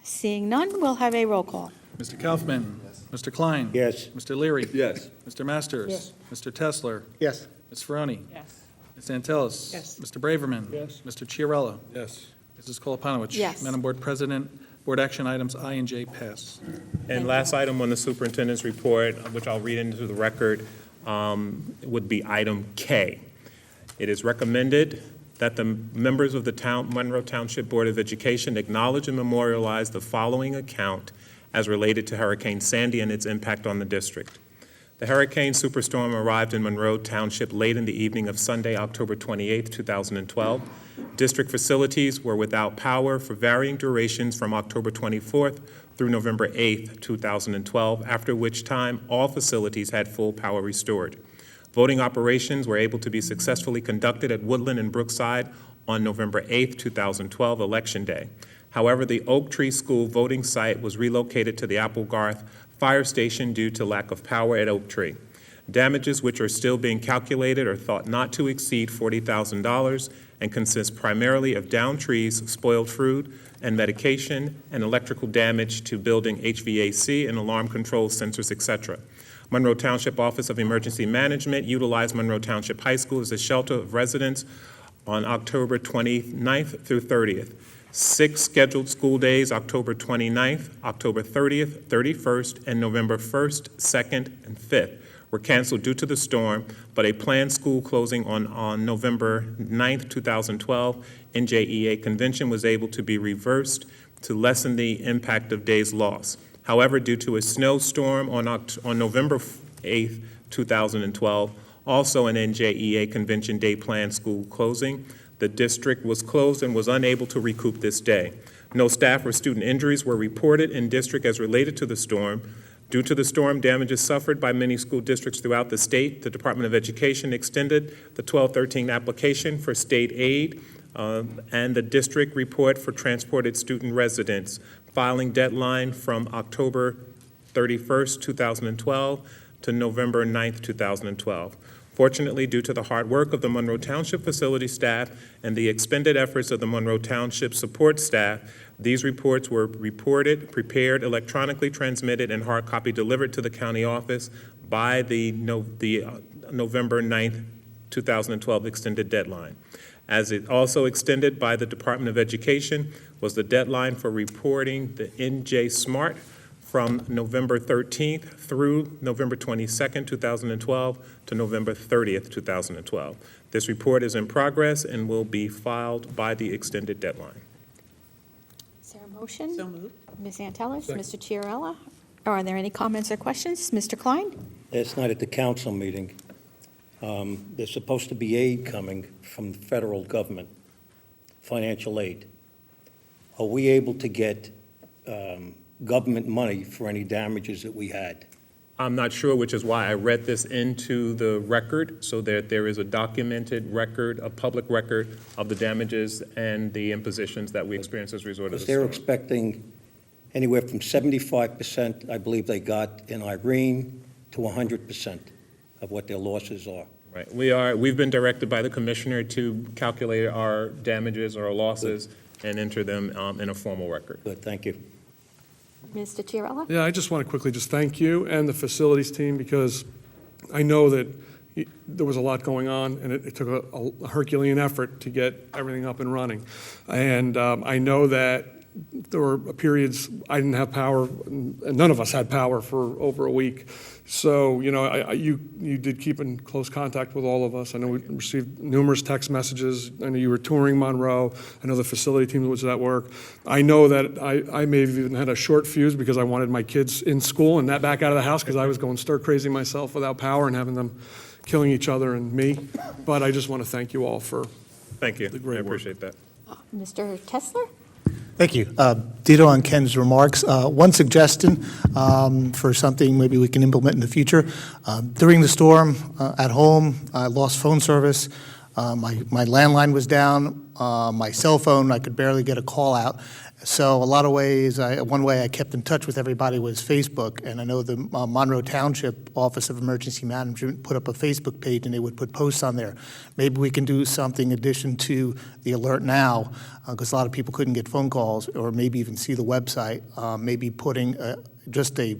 Seeing none, we'll have a roll call. Mr. Kaufman. Mr. Klein. Yes. Mr. Leary. Yes. Mr. Masters. Yes. Mr. Tesler. Yes. Ms. Ferroni. Yes. Ms. Antelis. Yes. Mr. Braverman. Yes. Mr. Chiarella. Yes. Mrs. Koloponowicz. Yes. Madam Board President, board action items I and J pass. And last item on the superintendent's report, which I'll read into the record, would be item K. It is recommended that the members of the Monroe Township Board of Education acknowledge and memorialize the following account as related to Hurricane Sandy and its impact on the district. The hurricane superstorm arrived in Monroe Township late in the evening of Sunday, October 28, 2012. District facilities were without power for varying durations from October 24th through November 8th, 2012, after which time all facilities had full power restored. Voting operations were able to be successfully conducted at Woodland and Brookside on November 8th, 2012, Election Day. However, the Oak Tree School voting site was relocated to the Applegarth Fire Station due to lack of power at Oak Tree. Damages, which are still being calculated, are thought not to exceed $40,000 and consist primarily of downed trees, spoiled fruit and medication, and electrical damage to building HVAC and alarm control sensors, etc. Monroe Township Office of Emergency Management utilized Monroe Township High School as a shelter of residents on October 29th through 30th. 6 scheduled school days, October 29th, October 30th, 31st, and November 1st, 2nd, and 5th, were canceled due to the storm, but a planned school closing on November 9th, 2012, NJEA convention was able to be reversed to lessen the impact of days lost. However, due to a snowstorm on November 8th, 2012, also an NJEA convention day planned school closing, the district was closed and was unable to recoup this day. No staff or student injuries were reported in district as related to the storm. Due to the storm damages suffered by many school districts throughout the state, the Department of Education extended the 1213 application for state aid and the district report for transported student residents, filing deadline from October 31st, 2012 to November 9th, 2012. Fortunately, due to the hard work of the Monroe Township facility staff and the expended efforts of the Monroe Township support staff, these reports were reported, prepared, electronically transmitted, and hard copy delivered to the county office by the November 9th, 2012 extended deadline. As it also extended by the Department of Education was the deadline for reporting the NJ Smart from November 13th through November 22nd, 2012 to November 30th, 2012. This report is in progress and will be filed by the extended deadline. Is there a motion? So moved. Ms. Antelis, Mr. Chiarella? Are there any comments or questions? Mr. Klein? Last night at the council meeting, there's supposed to be aid coming from the federal government, financial aid. Are we able to get government money for any damages that we had? I'm not sure, which is why I read this into the record, so that there is a documented record, a public record of the damages and the impositions that we experienced as a result of the Because they're storm. expecting anywhere from 75%, I believe they got in Irene, to 100% of what their losses are. Right. We've been directed by the commissioner to calculate our damages or our losses and enter them in a formal record. Good, thank you. Mr. Chiarella? Yeah, I just want to quickly just thank you and the facilities team, because I know that there was a lot going on, and it took a Herculean effort to get everything up and running. And I know that there were periods I didn't have power, and none of us had power for over a week. So, you know, you did keep in close contact with all of us. I know we received numerous text messages. I know you were touring Monroe. I know the facility team was at work. I know that I may have even had a short fuse because I wanted my kids in school and not back out of the house because I was going stir crazy myself without power and having them killing each other and me. But I just want to thank you all for Thank you. the great I work. appreciate that. Mr. Tesler? Thank you. Ditto on Ken's remarks. One suggestion for something maybe we can implement in the future. During the storm at home, I lost phone service. My landline was down. My cell phone, I could barely get a call out. So a lot of ways, one way I kept in touch with everybody was Facebook, and I know the Monroe Township Office of Emergency Management put up a Facebook page, and they would put posts on there. Maybe we can do something in addition to the Alert Now, because a lot of people couldn't get phone calls, or maybe even see the website. Maybe putting just a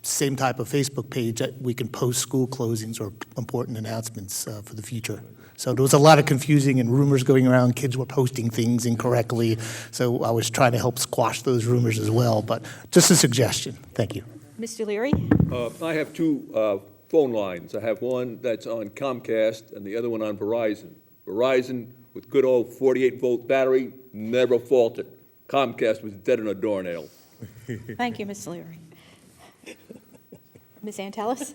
same type of Facebook page that we can post school closings or important announcements for the future. So there was a lot of confusing and rumors going around. Kids were posting things incorrectly. So I was trying to help squash those rumors as well. But just a suggestion. Thank you. Mr. Leary? I have two phone lines. I have one that's on Comcast and the other one on Verizon. Verizon, with good old 48-volt battery, never faltered. Comcast was dead on a doornail. Thank you, Mr. Leary. Ms. Antelis?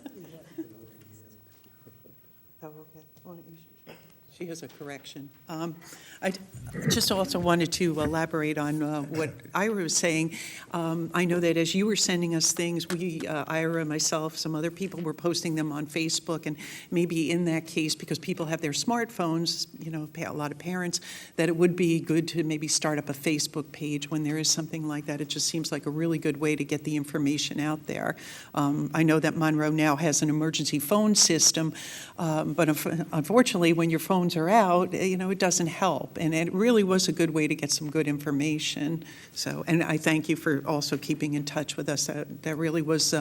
Oh, okay. Why don't you- She has a correction. I just also wanted to elaborate on what Ira was saying. I know that as you were sending us things, Ira, myself, some other people were posting them on Facebook, and maybe in that case, because people have their smartphones, you know, a lot of parents, that it would be good to maybe start up a Facebook page when there is something like that. It just seems like a really good way to get the information out there. I know that Monroe now has an emergency phone system, but unfortunately, when your phones are out, you know, it doesn't help. And it really was a good way to get some good information. So, and I thank you for also keeping in touch with us. That really was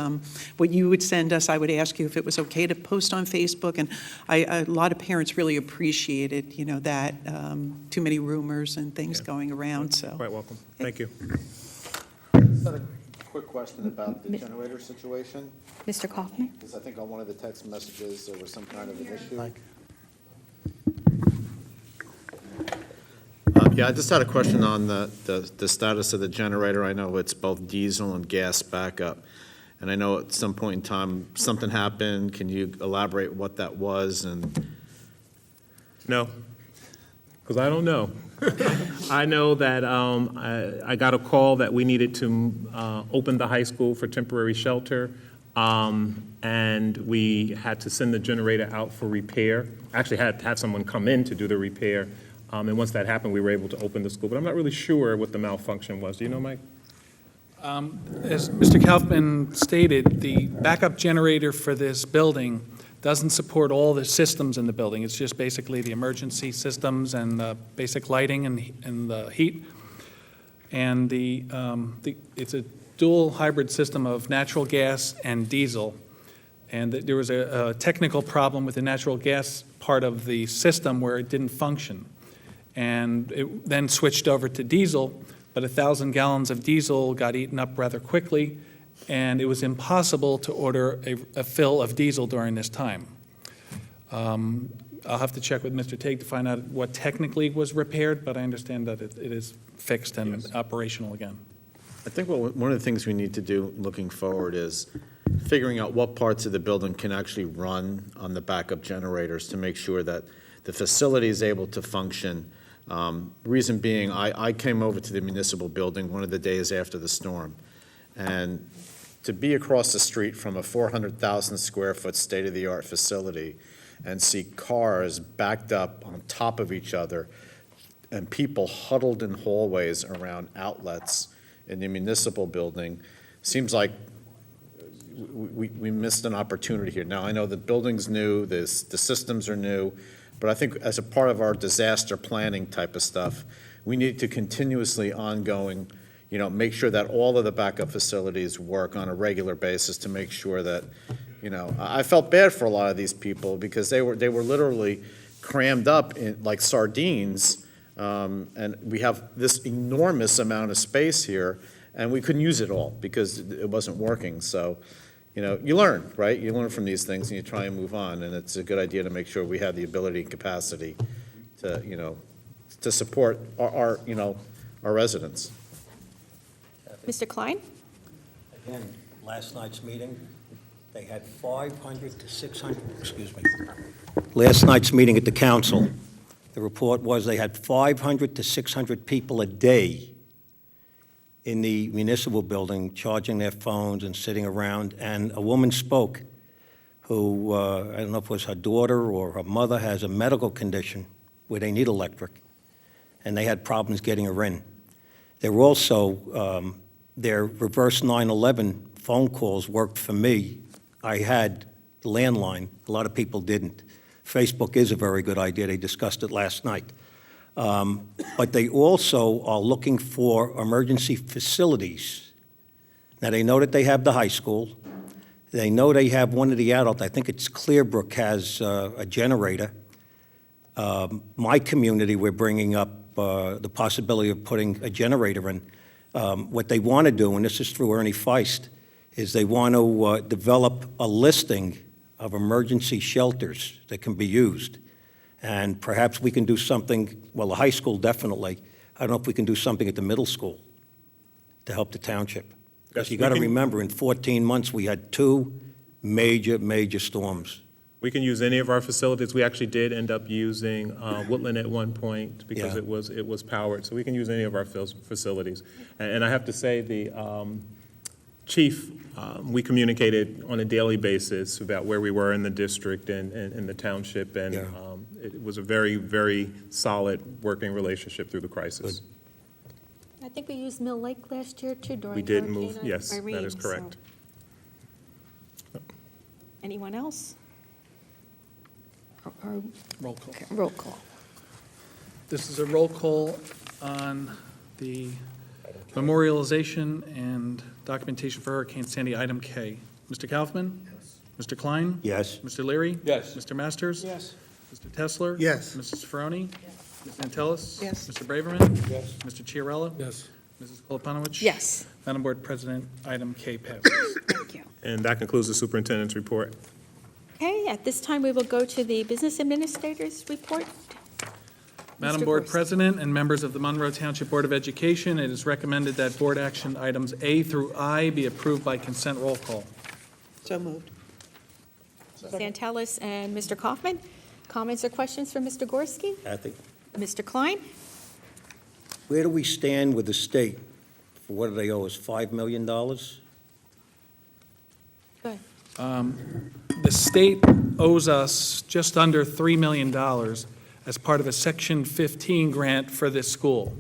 what you would send us. I would ask you if it was okay to post on Facebook. And a lot of parents really appreciated, you know, that too many rumors and things going around. So, Quite welcome. Thank you. quick question about the generator situation, Mr. Kaufman? because I think on one of the text messages, there was some kind of an issue. Yeah, I just had a question on the status of the generator. I know it's both diesel and gas backup, and I know at some point in time, something happened. Can you elaborate what that was? And No, because I don't know. I know that I got a call that we needed to open the high school for temporary shelter, and we had to send the generator out for repair. Actually, had someone come in to do the repair, and once that happened, we were able to open the school. But I'm not really sure what the malfunction was. Do you know, Mike? As Mr. Kaufman stated, the backup generator for this building doesn't support all the systems in the building. It's just basically the emergency systems and the basic lighting and the heat. And it's a dual hybrid system of natural gas and diesel. And there was a technical problem with the natural gas part of the system where it didn't function. And it then switched over to diesel, but 1,000 gallons of diesel got eaten up rather quickly, and it was impossible to order a fill of diesel during this time. I'll have to check with Mr. Teague to find out what technically was repaired, but I understand that it is fixed and operational again. I think one of the things we need to do looking forward is figuring out what parts of the building can actually run on the backup generators to make sure that the facility is able to function. Reason being, I came over to the municipal building one of the days after the storm, and to be across the street from a 400,000 square foot state-of-the-art facility and see cars backed up on top of each other and people huddled in hallways around outlets in the municipal building, seems like we missed an opportunity here. Now, I know the building's new, the systems are new, but I think as a part of our disaster planning type of stuff, we need to continuously ongoing, make sure that all of the backup facilities work on a regular basis to make sure that, I felt bad for a lot of these people because they were literally crammed up in like sardines, and we have this enormous amount of space here, and we couldn't use it all because it wasn't working. So, you learn, right? You learn from these things and you try and move on, and it's a good idea to make sure we have the ability and capacity to, to support our residents. Mr. Klein? Again, last night's meeting, they had 500 to 600, excuse me. Last night's meeting at the council, the report was they had 500 to 600 people a day in the municipal building charging their phones and sitting around. And a woman spoke who, I don't know if it was her daughter or her mother, has a medical condition where they need electric, and they had problems getting her in. There were also, their reverse 911 phone calls worked for me. I had landline. A lot of people didn't. Facebook is a very good idea. They discussed it last night. But they also are looking for emergency facilities. Now, they know that they have the high school. They know they have one of the adult. I think it's Clearbrook has a generator. My community, we're bringing up the possibility of putting a generator in. What they want to do, and this is through Ernie Feist, is they want to develop a listing of emergency shelters that can be used. And perhaps we can do something, well, the high school definitely. I don't know if we can do something at the middle school to help the township. Because Yes, you got to we can- remember, in 14 months, we had two major storms. We can use any of our facilities. We actually did end up using Woodland at one point because Yeah. it was powered. So we can use any of our facilities. And I have to say, the chief, we communicated on a daily basis about where we were in the district and in the township. And Yeah. it was a very, very solid working relationship through the crisis. I think we used Mill Lake last year, too, during We did Hurricane move, yes, that Irene, is so- correct. Anyone else? Or Roll call. roll call. This is a roll call on the memorialization and documentation for Hurricane Sandy, item K. Mr. Kaufman? Yes. Mr. Klein? Yes? Mr. Leary? Yes. Mr. Masters? Yes. Mr. Tesler? Yes. Mrs. Ferroni? Ms. Antelis? Yes. Mr. Braverman? Yes. Mr. Chiarella? Yes. Mrs. Koloponowicz? Yes. Madam Board President, item K passes. Thank you. And that concludes the superintendent's report. Okay, at this time, we will go to the business administrator's report. Madam Mr. Board Gorski. President and members of the Monroe Township Board of Education, it is recommended that board action items A through I be approved by consent roll call. So moved. Santellis and Mr. Kaufman. Comments or questions for Mr. Gorski? Kathy, Mr. Klein? where do we stand with the state? For what do they owe us, $5 million? Go ahead. The state owes us just under $3 million as part of a Section 15 grant for this school.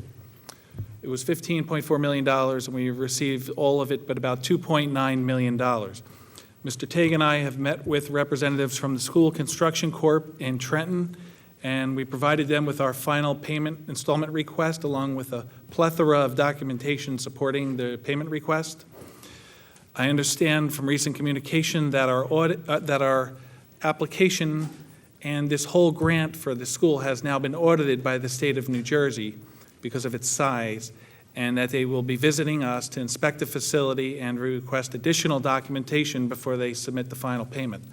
It was $15.4 million, and we received all of it, but about $2.9 million. Mr. Tague and I have met with representatives from the School Construction Corp. in Trenton, and we provided them with our final payment installment request, along with a plethora of documentation supporting the payment request. I understand from recent communication that our application and this whole grant for the school has now been audited by the state of New Jersey because of its size, and that they will be visiting us to inspect the facility and request additional documentation before they submit the final payment.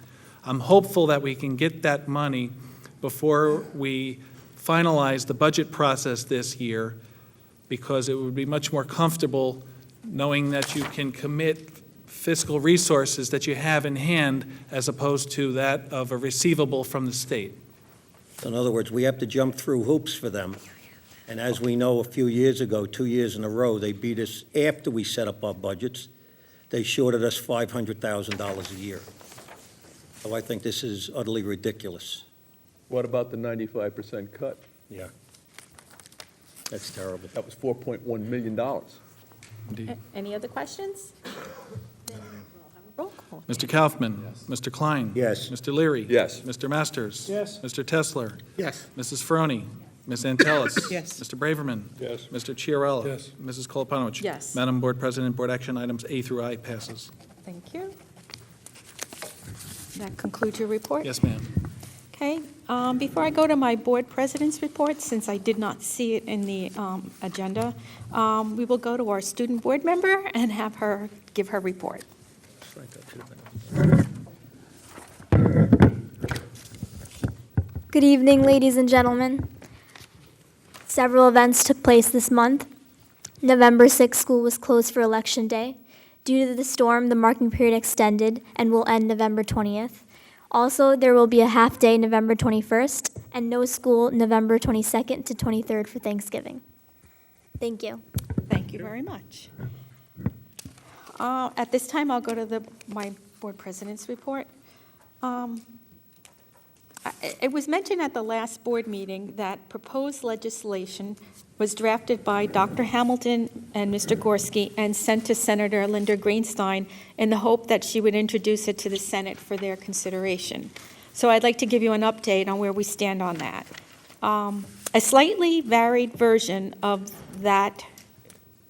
I'm hopeful that we can get that money before we finalize the budget process this year, because it would be much more comfortable knowing that you can commit fiscal resources that you have in hand as opposed to that of a receivable from the state. In other words, we have to jump through hoops for them. And as we know, a few years ago, 2 years in a row, they beat us after we set up our budgets. They shorted us $500,000 a year. So I think this is utterly ridiculous. What about the 95% cut? Yeah. That's terrible. That was $4.1 million. Any other questions? Then we'll have a roll call. Mr. Kaufman? Mr. Klein? Yes. Mr. Leary? Yes. Mr. Masters? Yes. Mr. Tesler? Yes. Mrs. Ferroni? Ms. Antelis? Yes. Mr. Braverman? Yes. Mr. Chiarella? Yes. Mrs. Koloponowicz? Yes. Madam Board President, board action items A through I passes. Thank you. That concludes your report? Yes, ma'am. Okay, before I go to my board president's report, since I did not see it in the agenda, we will go to our student board member and have her give her report. Good evening, ladies and gentlemen. Several events took place this month. November 6th, school was closed for Election Day. Due to the storm, the marking period extended and will end November 20th. Also, there will be a half-day November 21st and no school November 22nd to 23rd for Thanksgiving. Thank you. Thank you very much. At this time, I'll go to my board president's report. It was mentioned at the last board meeting that proposed legislation was drafted by Dr. Hamilton and Mr. Gorski and sent to Senator Linda Greenstein in the hope that she would introduce it to the Senate for their consideration. So I'd like to give you an update on where we stand on that. A slightly varied version of that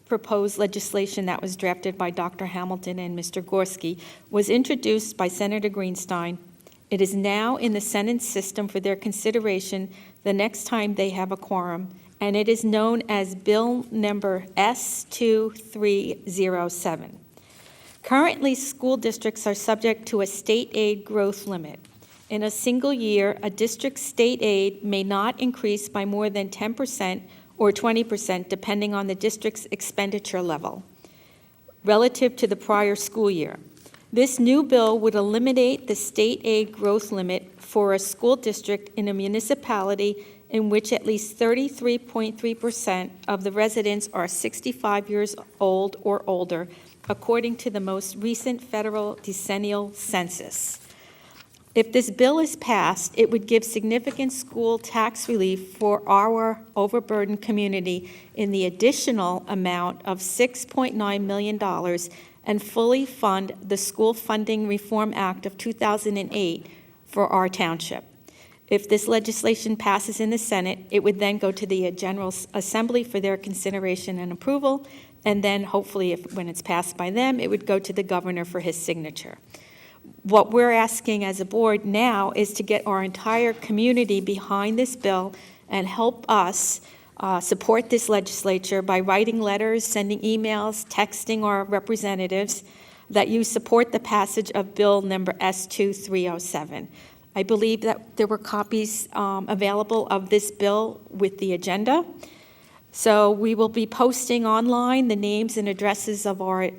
proposed legislation that was drafted by Dr. Hamilton and Mr. Gorski was introduced by Senator Greenstein. It is now in the Senate system for their consideration the next time they have a quorum, and it is known as Bill Number S2307. Currently, school districts are subject to a state aid growth limit. In a single year, a district's state aid may not increase by more than 10% or 20%, depending on the district's expenditure level, relative to the prior school year. This new bill would eliminate the state aid growth limit for a school district in a municipality in which at least 33.3% of the residents are 65 years old or older, according to the most recent federal decennial census. If this bill is passed, it would give significant school tax relief for our overburdened community in the additional amount of $6.9 million and fully fund the School Funding Reform Act of 2008 for our township. If this legislation passes in the Senate, it would then go to the General Assembly for their consideration and approval, and then hopefully, when it's passed by them, it would go to the governor for his signature. What we're asking as a board now is to get our entire community behind this bill and help us support this legislature by writing letters, sending emails, texting our representatives that you support the passage of Bill number S2307. I believe that there were copies available of this bill with the agenda. So we will be posting online the names and addresses of our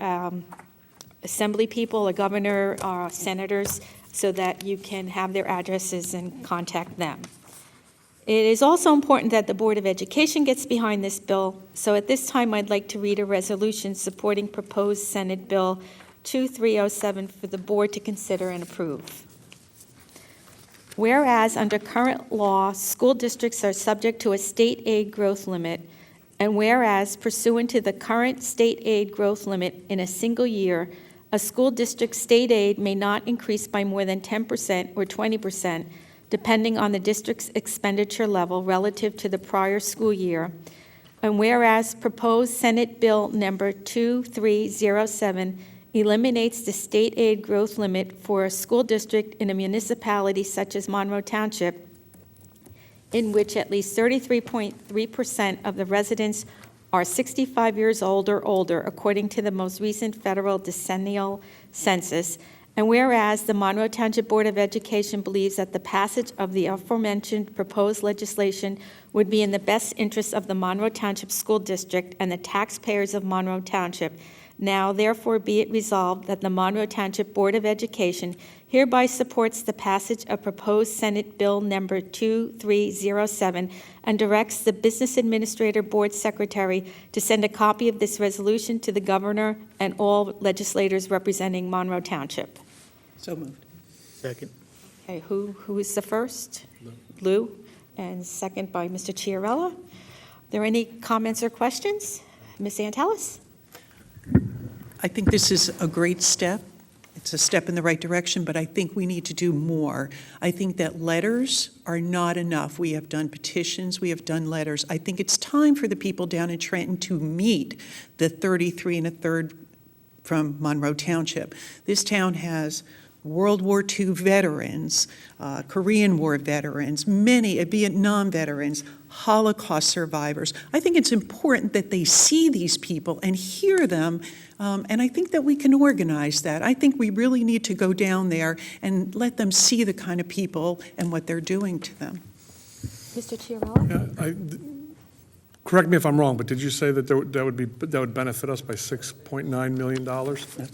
assembly people, the governor, senators, so that you can have their addresses and contact them. It is also important that the Board of Education gets behind this bill, so at this time I'd like to read a resolution supporting proposed Senate Bill 2307 for the board to consider and approve. Whereas under current law, school districts are subject to a state aid growth limit, and whereas pursuant to the current state aid growth limit in a single year, a school district's state aid may not increase by more than 10% or 20%, depending on the district's expenditure level relative to the prior school year. And whereas proposed Senate Bill number 2307 eliminates the state aid growth limit for a school district in a municipality such as Monroe Township, in which at least 33.3% of the residents are 65 years old or older, according to the most recent federal decennial census. And whereas the Monroe Township Board of Education believes that the passage of the aforementioned proposed legislation would be in the best interest of the Monroe Township School District and the taxpayers of Monroe Township, now therefore be it resolved that the Monroe Township Board of Education hereby supports the passage of proposed Senate Bill number 2307 and directs the Business Administrator Board Secretary to send a copy of this resolution to the governor and all legislators representing Monroe Township. So moved. Second. Okay, who is the first? Lou. And second by Mr. Chiarella. Are there any comments or questions? Ms. Antelis? I think this is a great step. It's a step in the right direction, but I think we need to do more. I think that letters are not enough. We have done petitions, we have done letters. I think it's time for the people down in Trenton to meet the 33 1/3 from Monroe Township. This town has World War II veterans, Korean War veterans, many Vietnam veterans, Holocaust survivors. I think it's important that they see these people and hear them, and I think that we can organize that. I think we really need to go down there and let them see the kind of people and what they're doing to them. Mr. Chiarella? Yeah, correct me if I'm wrong, but did you say that that would benefit us by $6.9 million?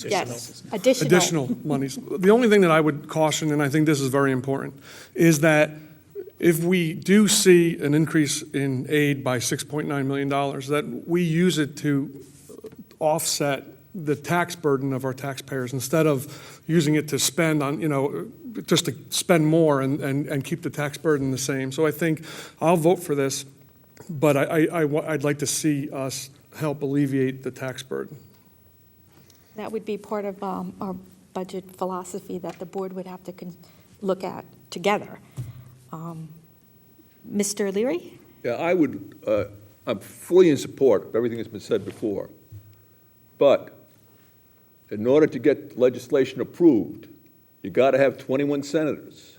Yes, Additional monies. The only thing that I would caution, and I think this is very important, is that if we do see an increase in aid by $6.9 million, that we use it to offset the tax burden of our taxpayers instead of using it to spend on, just to spend more and keep the tax burden the same. So I think I'll vote for this, but I'd like to see us help alleviate the tax burden. That would be part of our budget philosophy that the board would have to look at together. Mr. Leary? Yeah, I'm fully in support of everything that's been said before. But in order to get legislation approved, you got to have 21 senators.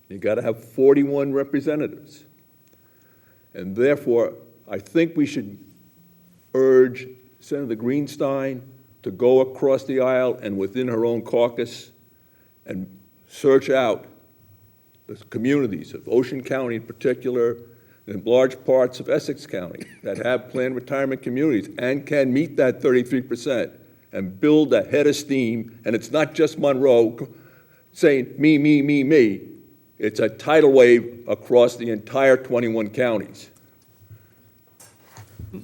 You got to have 41 representatives. And therefore, I think we should urge Senator Greenstein to go across the aisle and within her own caucus and search out the communities of Ocean County in particular, and large parts of Essex County that have planned retirement communities and can meet that 33% and build a head of steam. And it's not just Monroe saying me, me, me, me. It's a tidal wave across the entire 21 counties.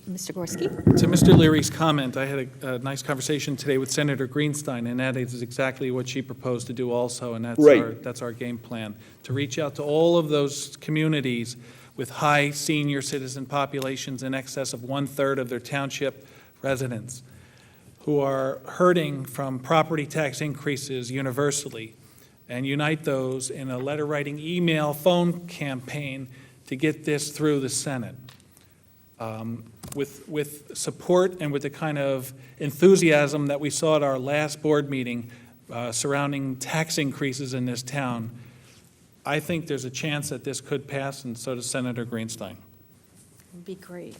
Mr. Gorski? To Mr. Leary's comment, I had a nice conversation today with Senator Greenstein, and that is exactly what she proposed to do also, and that's our game plan, to reach out to all of those communities with high senior citizen populations in excess of 1/3 of their township residents who are hurting from property tax increases universally, and unite those in a letter-writing, email, phone campaign to get this through the Senate. With support and with the kind of enthusiasm that we saw at our last board meeting surrounding tax increases in this town, I think there's a chance that this could pass, and so does Senator Greenstein. Would be great.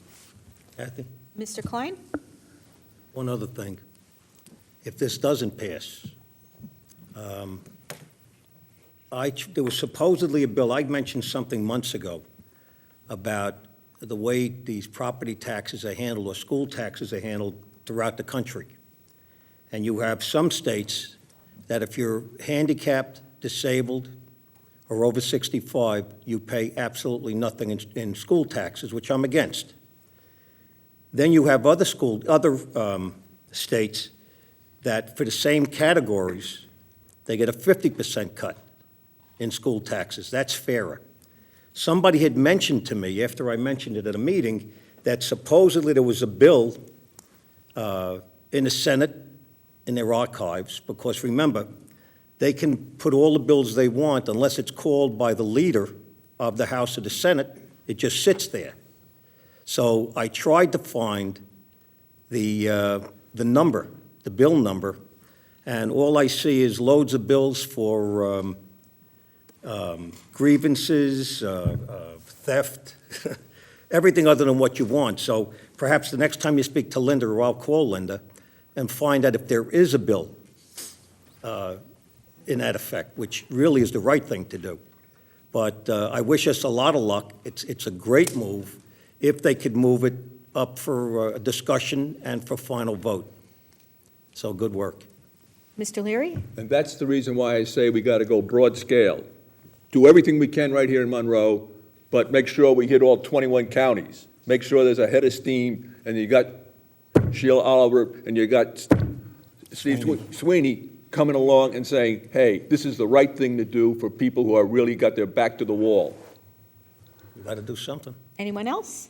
Kathy, Mr. Klein? one other thing. If this doesn't pass, there was supposedly a bill, I mentioned something months ago about the way these property taxes are handled, or school taxes are handled throughout the country. And you have some states that if you're handicapped, disabled, or over 65, you pay absolutely nothing in school taxes, which I'm against. Then you have other states that for the same categories, they get a 50% cut in school taxes. That's fairer. Somebody had mentioned to me, after I mentioned it at a meeting, that supposedly there was a bill in the Senate, in their archives, because remember, they can put all the bills they want unless it's called by the leader of the House or the Senate. It just sits there. So I tried to find the number, the bill number, and all I see is loads of bills for grievances, theft, everything other than what you want. So perhaps the next time you speak to Linda, or I'll call Linda, and find out if there is a bill in that effect, which really is the right thing to do. But I wish us a lot of luck. It's a great move if they could move it up for a discussion and for final vote. So good work. Mr. Leary? And that's the reason why I say we got to go broad scale. Do everything we can right here in Monroe, but make sure we hit all 21 counties. Make sure there's a head of steam, and you got Sheila Oliver, and you got Steve Sweeney coming along and saying, hey, this is the right thing to do for people who are really got their back to the wall. We got to do something. Anyone else?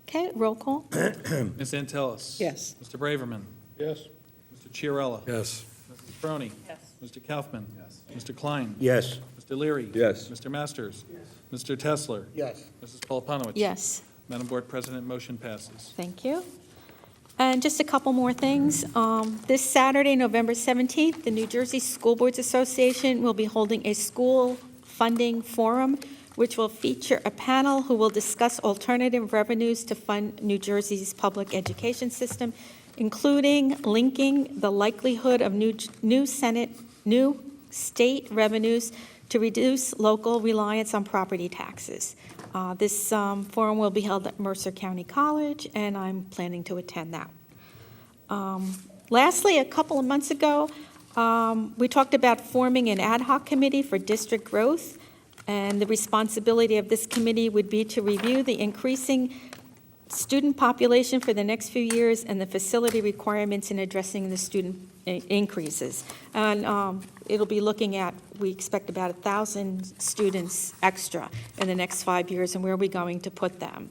Okay, roll call. Ms. Antelis? Yes. Mr. Braverman? Yes. Mr. Chiarella? Yes. Mrs. Brony? Yes. Mr. Kaufman? Yes. Mr. Klein? Yes. Mr. Leary? Yes. Mr. Masters? Yes. Mr. Tesler? Yes. Mrs. Polaponowicz? Yes. Madam Board President, motion passes. Thank you. And just a couple more things. This Saturday, November 17th, the New Jersey School Boards Association will be holding a school funding forum, which will feature a panel who will discuss alternative revenues to fund New Jersey's public education system, including linking the likelihood of new state revenues to reduce local reliance on property taxes. This forum will be held at Mercer County College, and I'm planning to attend that. Lastly, a couple of months ago, we talked about forming an ad hoc committee for district growth, and the responsibility of this committee would be to review the increasing student population for the next few years and the facility requirements in addressing the student increases. And it'll be looking at, we expect about 1,000 students extra in the next 5 years, and where are we going to put them?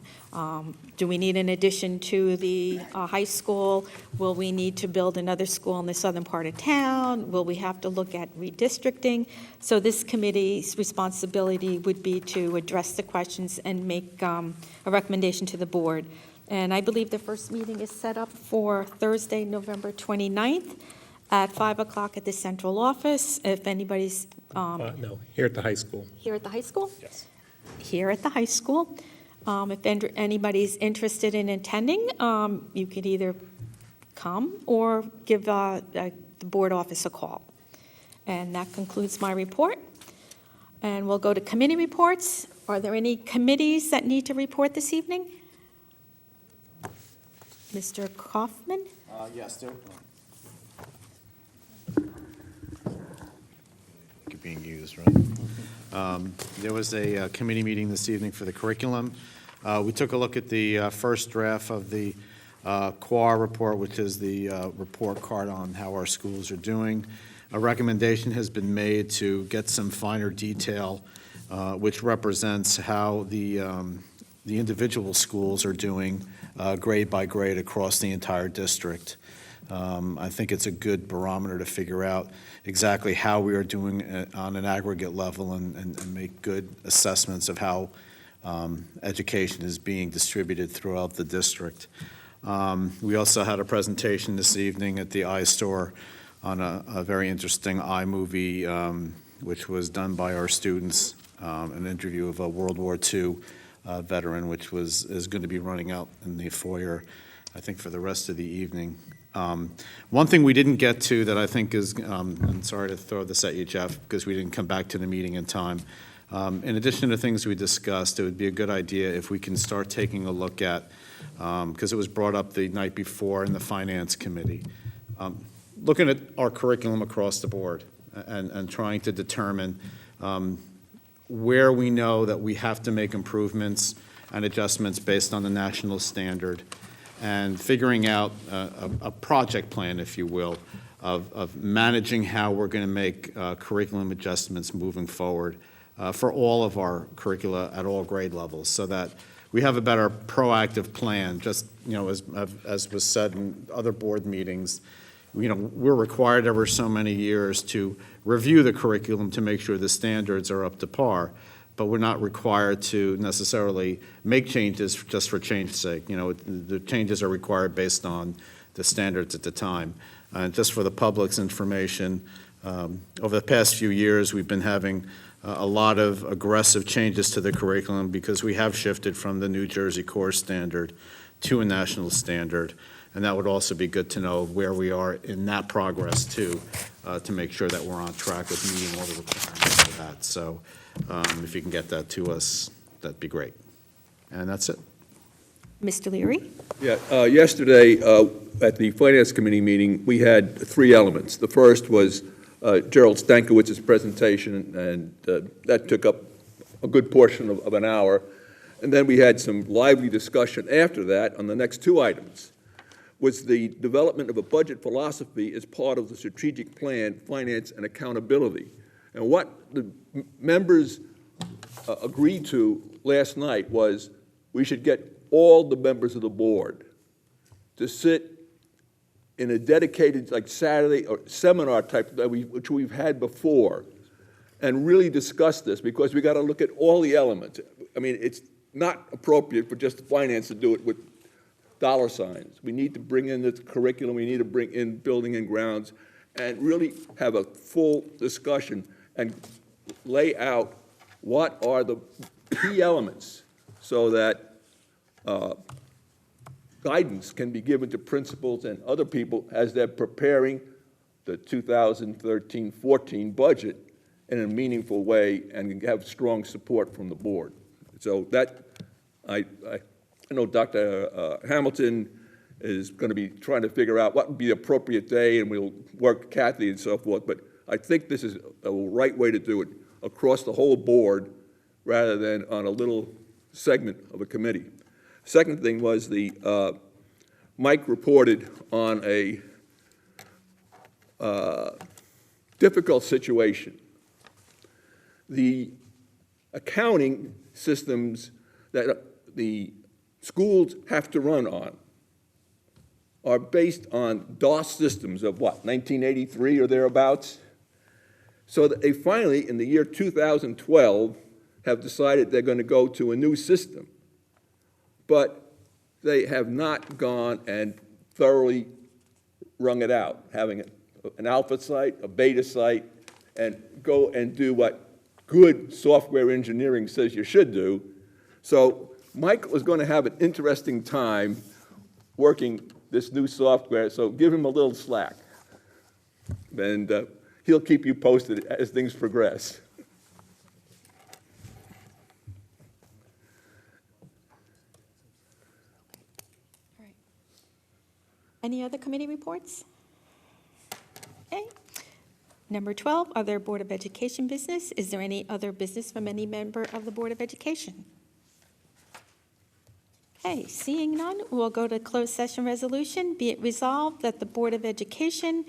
Do we need an addition to the high school? Will we need to build another school in the southern part of town? Will we have to look at redistricting? So this committee's responsibility would be to address the questions and make a recommendation to the board. And I believe the first meeting is set up for Thursday, November 29th at 5 o'clock at the central office. If anybody's No, here at the high school. here at the high school? Yes. Here at the high school. If anybody's interested in attending, you could either come or give the board office a call. And that concludes my report. And we'll go to committee reports. Are there any committees that need to report this evening? Mr. Kaufman? Yes, there. Being used, right? There was a committee meeting this evening for the curriculum. We took a look at the first draft of the QAR report, which is the report card on how our schools are doing. A recommendation has been made to get some finer detail, which represents how the individual schools are doing grade by grade across the entire district. I think it's a good barometer to figure out exactly how we are doing on an aggregate level and make good assessments of how education is being distributed throughout the district. We also had a presentation this evening at the iStore on a very interesting iMovie, which was done by our students, an interview of a World War II veteran, which is going to be running out in the foyer, I think, for the rest of the evening. One thing we didn't get to that I think is, I'm sorry to throw this at you, Jeff, because we didn't come back to the meeting in time. In addition to things we discussed, it would be a good idea if we can start taking a look at, because it was brought up the night before in the Finance Committee, looking at our curriculum across the board and trying to determine where we know that we have to make improvements and adjustments based on the national standard, and figuring out a project plan, if you will, of managing how we're going to make curriculum adjustments moving forward for all of our curricula at all grade levels, so that we have a better proactive plan. Just, as was said in other board meetings, we're required every so many years to review the curriculum to make sure the standards are up to par, but we're not required to necessarily make changes just for change's sake. The changes are required based on the standards at the time. Just for the public's information, over the past few years, we've been having a lot of aggressive changes to the curriculum because we have shifted from the New Jersey core standard to a national standard. And that would also be good to know where we are in that progress too, to make sure that we're on track with meeting all the requirements for that. So if you can get that to us, that'd be great. And that's it. Mr. Leary? Yeah, yesterday at the Finance Committee meeting, we had three elements. The first was Gerald Stankowitz's presentation, and that took up a good portion of an hour. And then we had some lively discussion after that on the next two items, was the development of a budget philosophy as part of the strategic plan, finance, and accountability. And what the members agreed to last night was we should get all the members of the board to sit in a dedicated, like Saturday or seminar type, which we've had before, and really discuss this, because we got to look at all the elements. I mean, it's not appropriate for just finance to do it with dollar signs. We need to bring in the curriculum, we need to bring in building and grounds, and really have a full discussion and lay out what are the key elements so that guidance can be given to principals and other people as they're preparing the 2013-14 budget in a meaningful way and have strong support from the board. So that, I know Dr. Hamilton is going to be trying to figure out what would be the appropriate day, and we'll work with Kathy and so forth, but I think this is a right way to do it across the whole board rather than on a little segment of a committee. Second thing was Mike reported on a difficult situation. The accounting systems that the schools have to run on are based on DOS systems of what, 1983 or thereabouts? So that they finally, in the year 2012, have decided they're going to go to a new system. But they have not gone and thoroughly wrung it out, having an alpha site, a beta site, and go and do what good software engineering says you should do. So Mike was going to have an interesting time working this new software, so give him a little slack. And he'll keep you posted as things progress. Any other committee reports? Okay. Number 12, other Board of Education business. Is there any other business from any member of the Board of Education? Okay, seeing none, we'll go to closed session resolution. Be it resolved that the Board of Education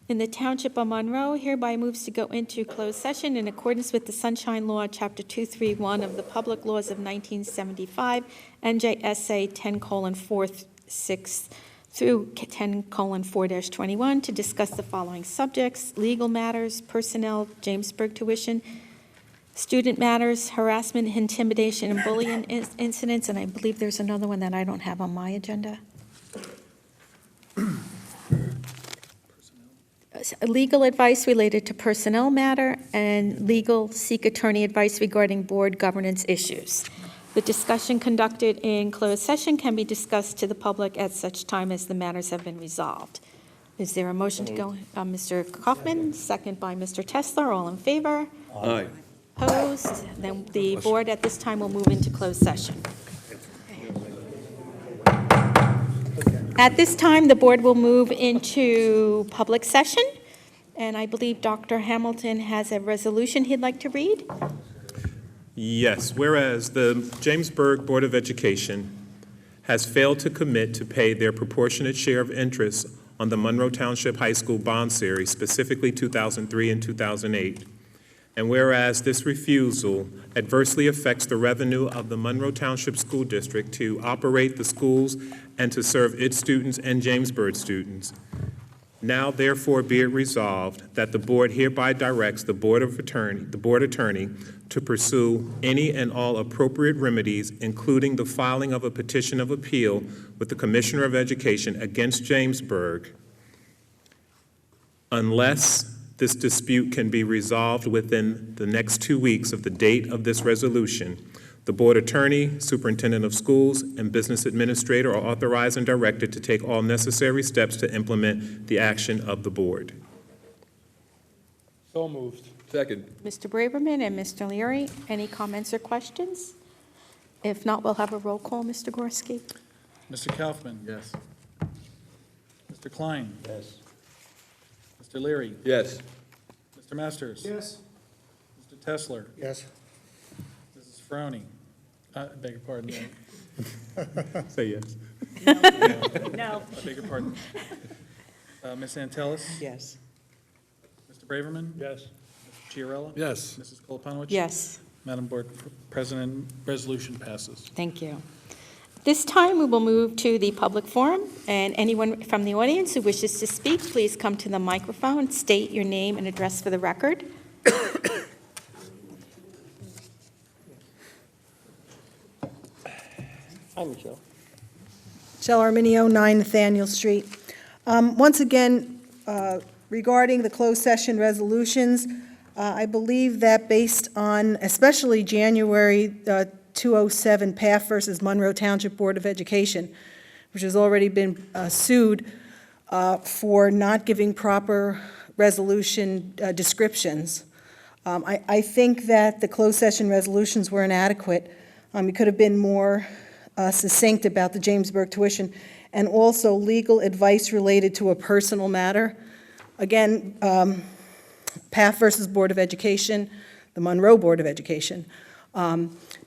in the Township of Monroe hereby moves to go into closed session in accordance with the Sunshine Law, Chapter 231 of the Public Laws of 1975, NJSA 10:4-6 through 10:4-21, to discuss the following subjects: legal matters, personnel, Jamesburg tuition, student matters, harassment, intimidation, and bullying incidents, and I believe there's another one that I don't have on my agenda. Legal advice related to personnel matter, and legal seek attorney advice regarding board governance issues. The discussion conducted in closed session can be discussed to the public at such time as the matters have been resolved. Is there a motion to go? Mr. Kaufman, second by Mr. Tesler. All in favor? Aye. Opposed? Then the board at this time will move into closed session. At this time, the board will move into public session, and I believe Dr. Hamilton has a resolution he'd like to read. Yes, whereas the Jamesburg Board of Education has failed to commit to pay their proportionate share of interest on the Monroe Township High School bond series, specifically 2003 and 2008. And whereas this refusal adversely affects the revenue of the Monroe Township School District to operate the schools and to serve its students and Jamesburg students, now therefore be it resolved that the board hereby directs the board attorney to pursue any and all appropriate remedies, including the filing of a petition of appeal with the Commissioner of Education against Jamesburg, unless this dispute can be resolved within the next 2 weeks of the date of this resolution. The board attorney, superintendent of schools, and business administrator are authorized and directed to take all necessary steps to implement the action of the board. So moved. Second. Mr. Braverman and Mr. Leary, any comments or questions? If not, we'll have a roll call. Mr. Gorski? Mr. Kaufman? Yes. Mr. Klein? Yes. Mr. Leary? Yes. Mr. Masters? Yes. Mr. Tesler? Yes. Mrs. Frowny? I beg your pardon. Say yes. No. I beg your pardon. Ms. Antelis? Yes. Mr. Braverman? Yes. Mr. Chiarella? Yes. Mrs. Koloponowicz? Yes, Madam Board President, resolution passes. thank you. This time, we will move to the public forum, and anyone from the audience who wishes to speak, please come to the microphone, state your name and address for the record. Hi, Michelle. Michelle Arminio, 9 Nathaniel Street. Once again, regarding the closed session resolutions, I believe that based on especially January 207 PAF versus Monroe Township Board of Education, which has already been sued for not giving proper resolution descriptions. I think that the closed session resolutions were inadequate. It could have been more succinct about the Jamesburg tuition, and also legal advice related to a personal matter. Again, PAF versus Board of Education, the Monroe Board of Education.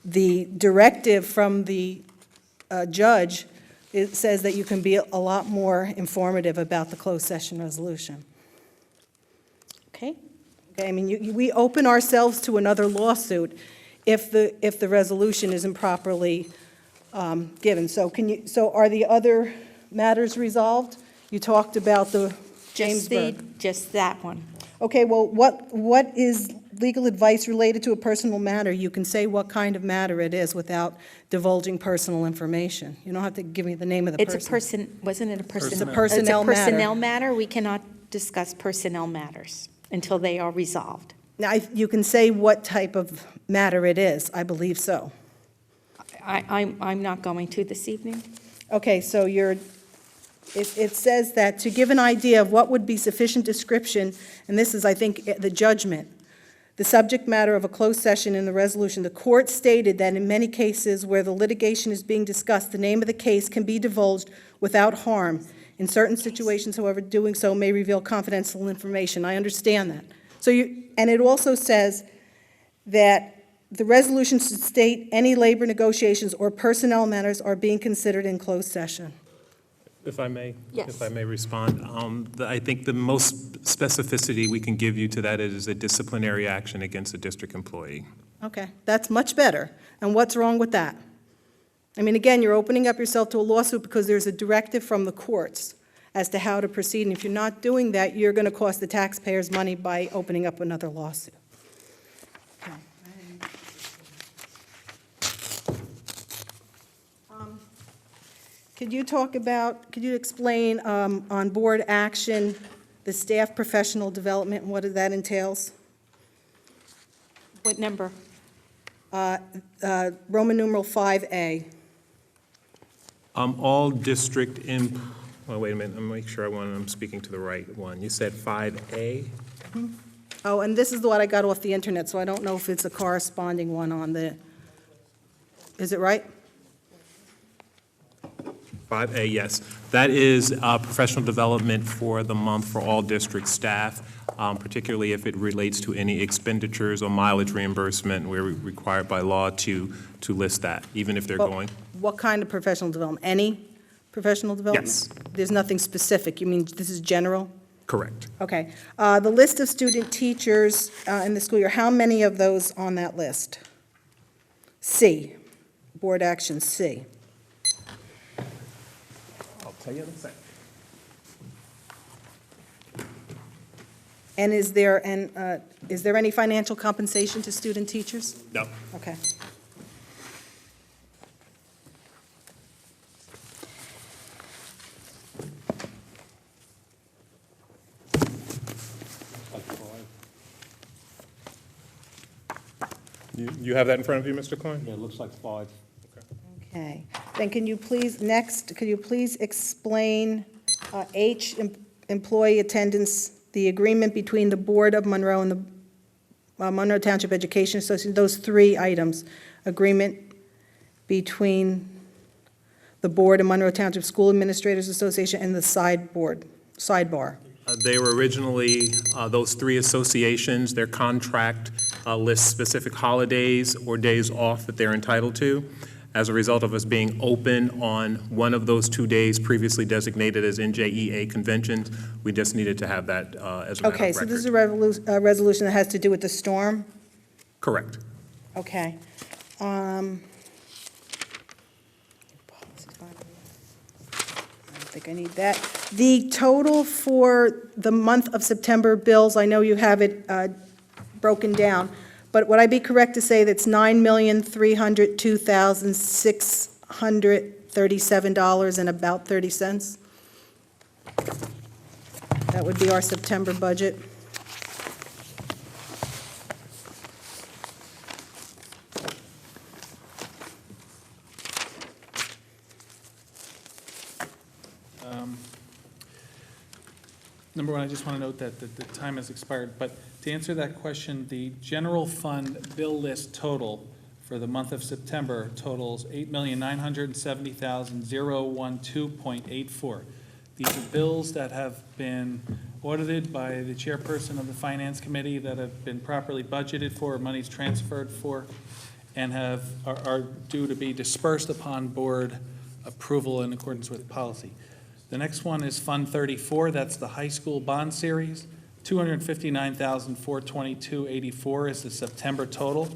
The directive from the judge, it says that you can be a lot more informative about the closed session resolution. Okay? Okay, I mean, we open ourselves to another lawsuit if the resolution isn't properly given. So are the other matters resolved? You talked about the Jamesburg. Just that one. Okay, well, what is legal advice related to a personal matter? You can say what kind of matter it is without divulging personal information. You don't have to give me the name of the person. It's a person, wasn't it a person? It's a personnel matter. It's a personnel matter. We cannot discuss personnel matters until they are resolved. Now, you can say what type of matter it is. I believe so. I'm not going to this evening. Okay, so it says that to give an idea of what would be sufficient description, and this is, I think, the judgment, the subject matter of a closed session in the resolution, the court stated that in many cases where the litigation is being discussed, the name of the case can be divulged without harm. In certain situations, however, doing so may reveal confidential information. I understand that. And it also says that the resolution should state any labor negotiations or personnel matters are being considered in closed session. If I may? Yes. If I may respond. I think the most specificity we can give you to that is a disciplinary action against a district employee. Okay, that's much better. And what's wrong with that? I mean, again, you're opening up yourself to a lawsuit because there's a directive from the courts as to how to proceed. And if you're not doing that, you're going to cost the taxpayers money by opening up another lawsuit. Okay. Could you explain on board action, the staff professional development, and what that entails? What number? Roman numeral 5A. All district well, wait a minute, let me make sure I'm speaking to the right one. You said 5A? Oh, and this is the one I got off the internet, so I don't know if it's a corresponding one on the, is it right? 5A, yes. That is professional development for the month for all district staff, particularly if it relates to any expenditures or mileage reimbursement. We're required by law to list that, even if they're Well, going. What kind of professional development? Any professional development? Yes. There's nothing specific? You mean this is general? Correct. Okay. The list of student teachers in the school year, how many of those on that list? C, board action C. I'll tell you in a second. And is there any financial compensation to student teachers? No. Okay. You have that in front of you, Mr. Klein? Yeah, it looks like 5. Okay. Then can you please explain H, employee attendance, the agreement between the Board of Monroe and the Monroe Township Education Association, those 3 items, agreement between the Board of Monroe Township School Administrators Association and the sidebar. They were originally, those 3 associations, their contract lists specific holidays or days off that they're entitled to. As a result of us being open on one of those 2 days previously designated as NJEA conventions, we just needed to have that as a matter of record. Okay, so this is a resolution that has to do with the storm? Correct. Okay. I don't think I need that. The total for the month of September bills, I know you have it broken down, but would I be correct to say that's $9,302,637 and about 30 cents? That would be our September budget. Number one, I just want to note that the time has expired, but to answer that question, the general fund bill list total for the month of September totals $8,970,012.84. These are bills that have been audited by the chairperson of the Finance Committee, that have been properly budgeted for, monies transferred for, and are due to be dispersed upon board approval in accordance with policy. The next one is Fund 34, that's the high school bond series. $259,422.84 is the September total.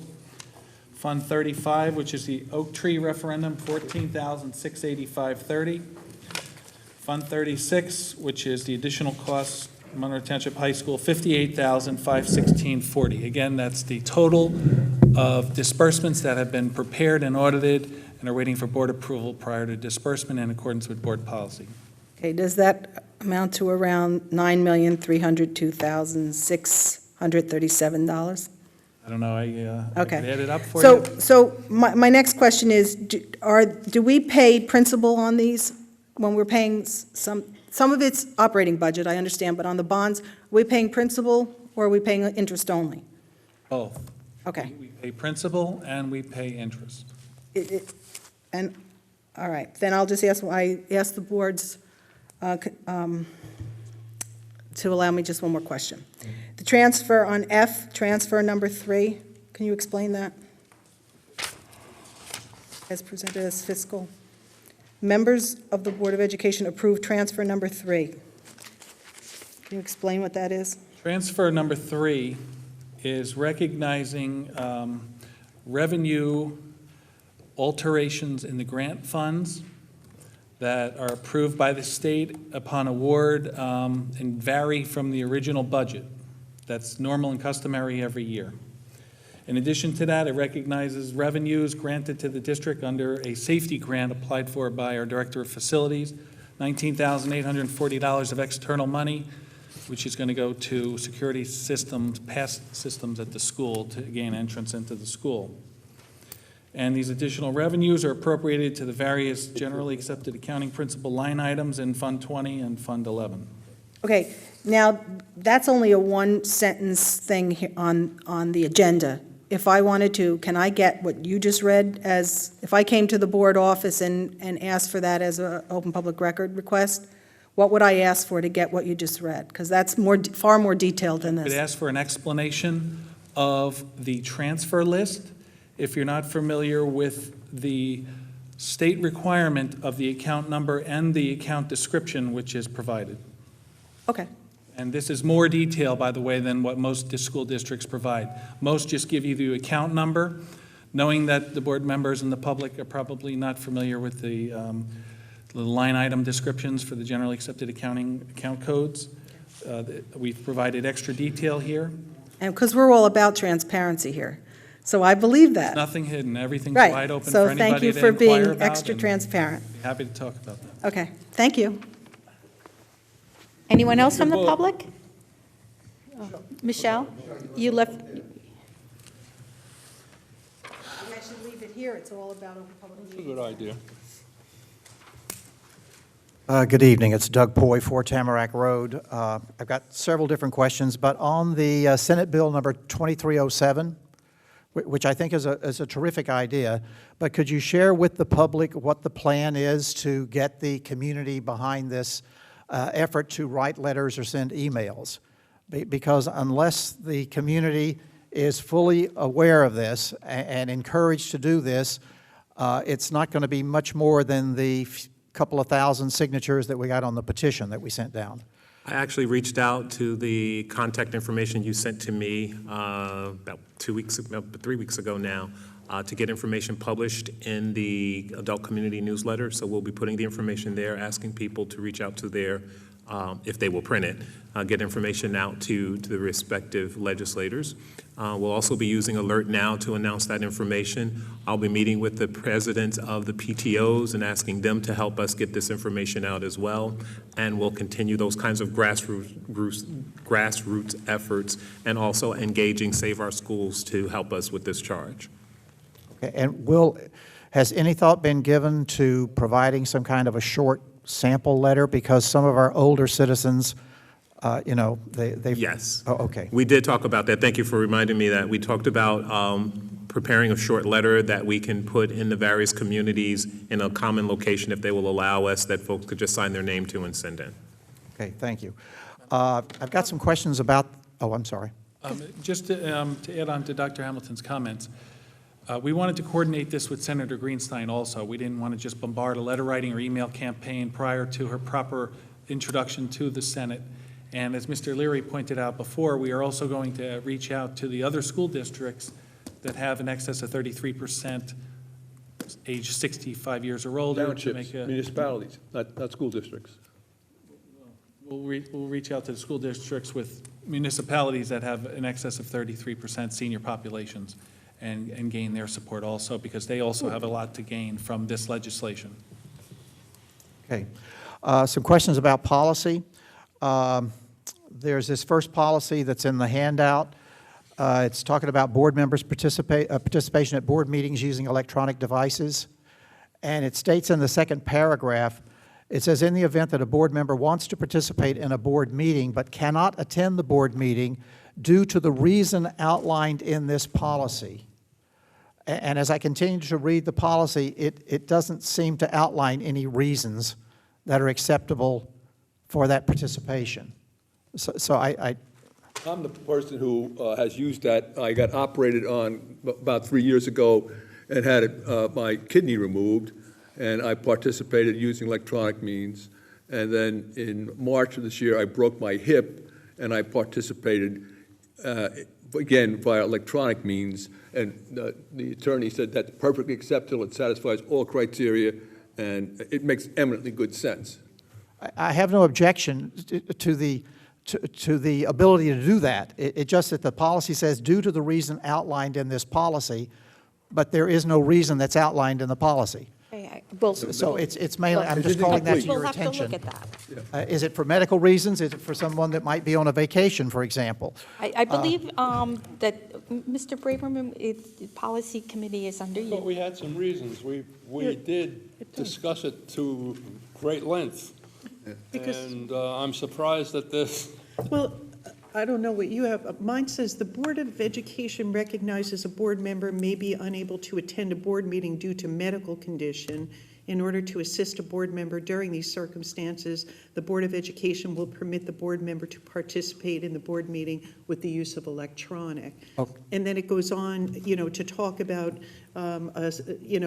Fund 35, which is the Oak Tree referendum, $14,685.30. Fund 36, which is the additional costs, Monroe Township High School, $58,516.40. Again, that's the total of disbursements that have been prepared and audited and are waiting for board approval prior to disbursement in accordance with board policy. Okay, does that amount to around $9,302,637? I don't know, I Okay. could add it up for you. So my next question is, do we pay principal on these when we're paying some of it's operating budget, I understand, but on the bonds, are we paying principal or are we paying interest only? Both. Okay. We pay principal and we pay interest. And, all right, then I'll just ask the boards to allow me just one more question. The transfer on F, transfer number 3, can you explain that? As presented as fiscal. Members of the Board of Education approve transfer number 3. Can you explain what that is? Transfer number 3 is recognizing revenue alterations in the grant funds that are approved by the state upon award and vary from the original budget. That's normal and customary every year. In addition to that, it recognizes revenues granted to the district under a safety grant applied for by our Director of Facilities, $19,840 of external money, which is going to go to security systems, past systems at the school to gain entrance into the school. And these additional revenues are appropriated to the various generally accepted accounting principle line items in Fund 20 and Fund 11. Okay, now, that's only a one-sentence thing on the agenda. If I wanted to, can I get what you just read as, if I came to the board office and asked for that as an open public record request, what would I ask for to get what you just read? Because that's far more detailed than Could this. ask for an explanation of the transfer list. If you're not familiar with the state requirement of the account number and the account description which is provided. Okay, And this is more detail, by the way, than what most school districts provide. Most just give you the account number, knowing that the board members and the public are probably not familiar with the line item descriptions for the generally accepted account codes. We've provided extra detail here. and because we're all about transparency here. So I believe that. Nothing hidden, everything's Right. wide open So for thank anybody you to for inquire being about, extra and transparent. happy to talk about that. Okay, thank you. Anyone else from the Mr. Bullock. public? Michelle, you left, You guys should leave it here, it's all about open public meetings. Good idea. Good evening. It's Doug Poy, 4 Tamarack Road. I've got several different questions, but on the Senate Bill number 2307, which I think is a terrific idea, but could you share with the public what the plan is to get the community behind this effort to write letters or send emails? Because unless the community is fully aware of this and encouraged to do this, it's not going to be much more than the couple of thousand signatures that we got on the petition that we sent down. I actually reached out to the contact information you sent to me about 3 weeks ago now to get information published in the adult community newsletter. So we'll be putting the information there, asking people to reach out to their, if they will print it, get information out to the respective legislators. We'll also be using Alert Now to announce that information. I'll be meeting with the presidents of the PTOs and asking them to help us get this information out as well. And we'll continue those kinds of grassroots efforts and also engaging Save Our Schools to help us with this charge. Okay, and has any thought been given to providing some kind of a short sample letter? Because some of our older citizens, they've... Yes. Oh, okay. We did talk about that. Thank you for reminding me that. We talked about preparing a short letter that we can put in the various communities in a common location if they will allow us, that folks could just sign their name to and send in. Okay, thank you. I've got some questions about, I'm sorry. Just to add on to Dr. Hamilton's comments, we wanted to coordinate this with Senator Greenstein also. We didn't want to just bombard a letter writing or email campaign prior to her proper introduction to the Senate. And as Mr. Leary pointed out before, we are also going to reach out to the other school districts that have in excess of 33% age 65 years or older. Townships, municipalities, not school districts. We'll reach out to the school districts with municipalities that have in excess of 33% senior populations and gain their support also, because they also have a lot to gain from this legislation. Okay. Some questions about policy. There's this first policy that's in the handout. It's talking about board members' participation at board meetings using electronic devices. And it states in the second paragraph, it says, in the event that a board member wants to participate in a board meeting but cannot attend the board meeting due to the reason outlined in this policy. And as I continue to read the policy, it doesn't seem to outline any reasons that are acceptable for that participation. So I'm the person who has used that. I got operated on about 3 years ago and had my kidney removed, and I participated using electronic means. And then in March of this year, I broke my hip, and I participated again via electronic means. And the attorney said that's perfectly acceptable. It satisfies all criteria, and it makes eminently good sense. I have no objection to the ability to do that. It just that the policy says due to the reason outlined in this policy, but there is no reason that's outlined in the policy. Okay, well, So it's mainly, I'm Is just it calling that to incomplete? your we'll have to attention. look at that. Is it for medical reasons? Is it for someone that might be on a vacation, for example? I believe that Mr. Braverman, the policy committee is under But you. we had some reasons. We did discuss it to great length. Because- And I'm surprised that this, Well, I don't know what you have. Mine says, "The Board of Education recognizes a board member may be unable to attend a board meeting due to medical condition. In order to assist a board member during these circumstances, the Board of Education will permit the board member to participate in the board meeting with the use of electronic." Okay. And then it goes on, to talk about, in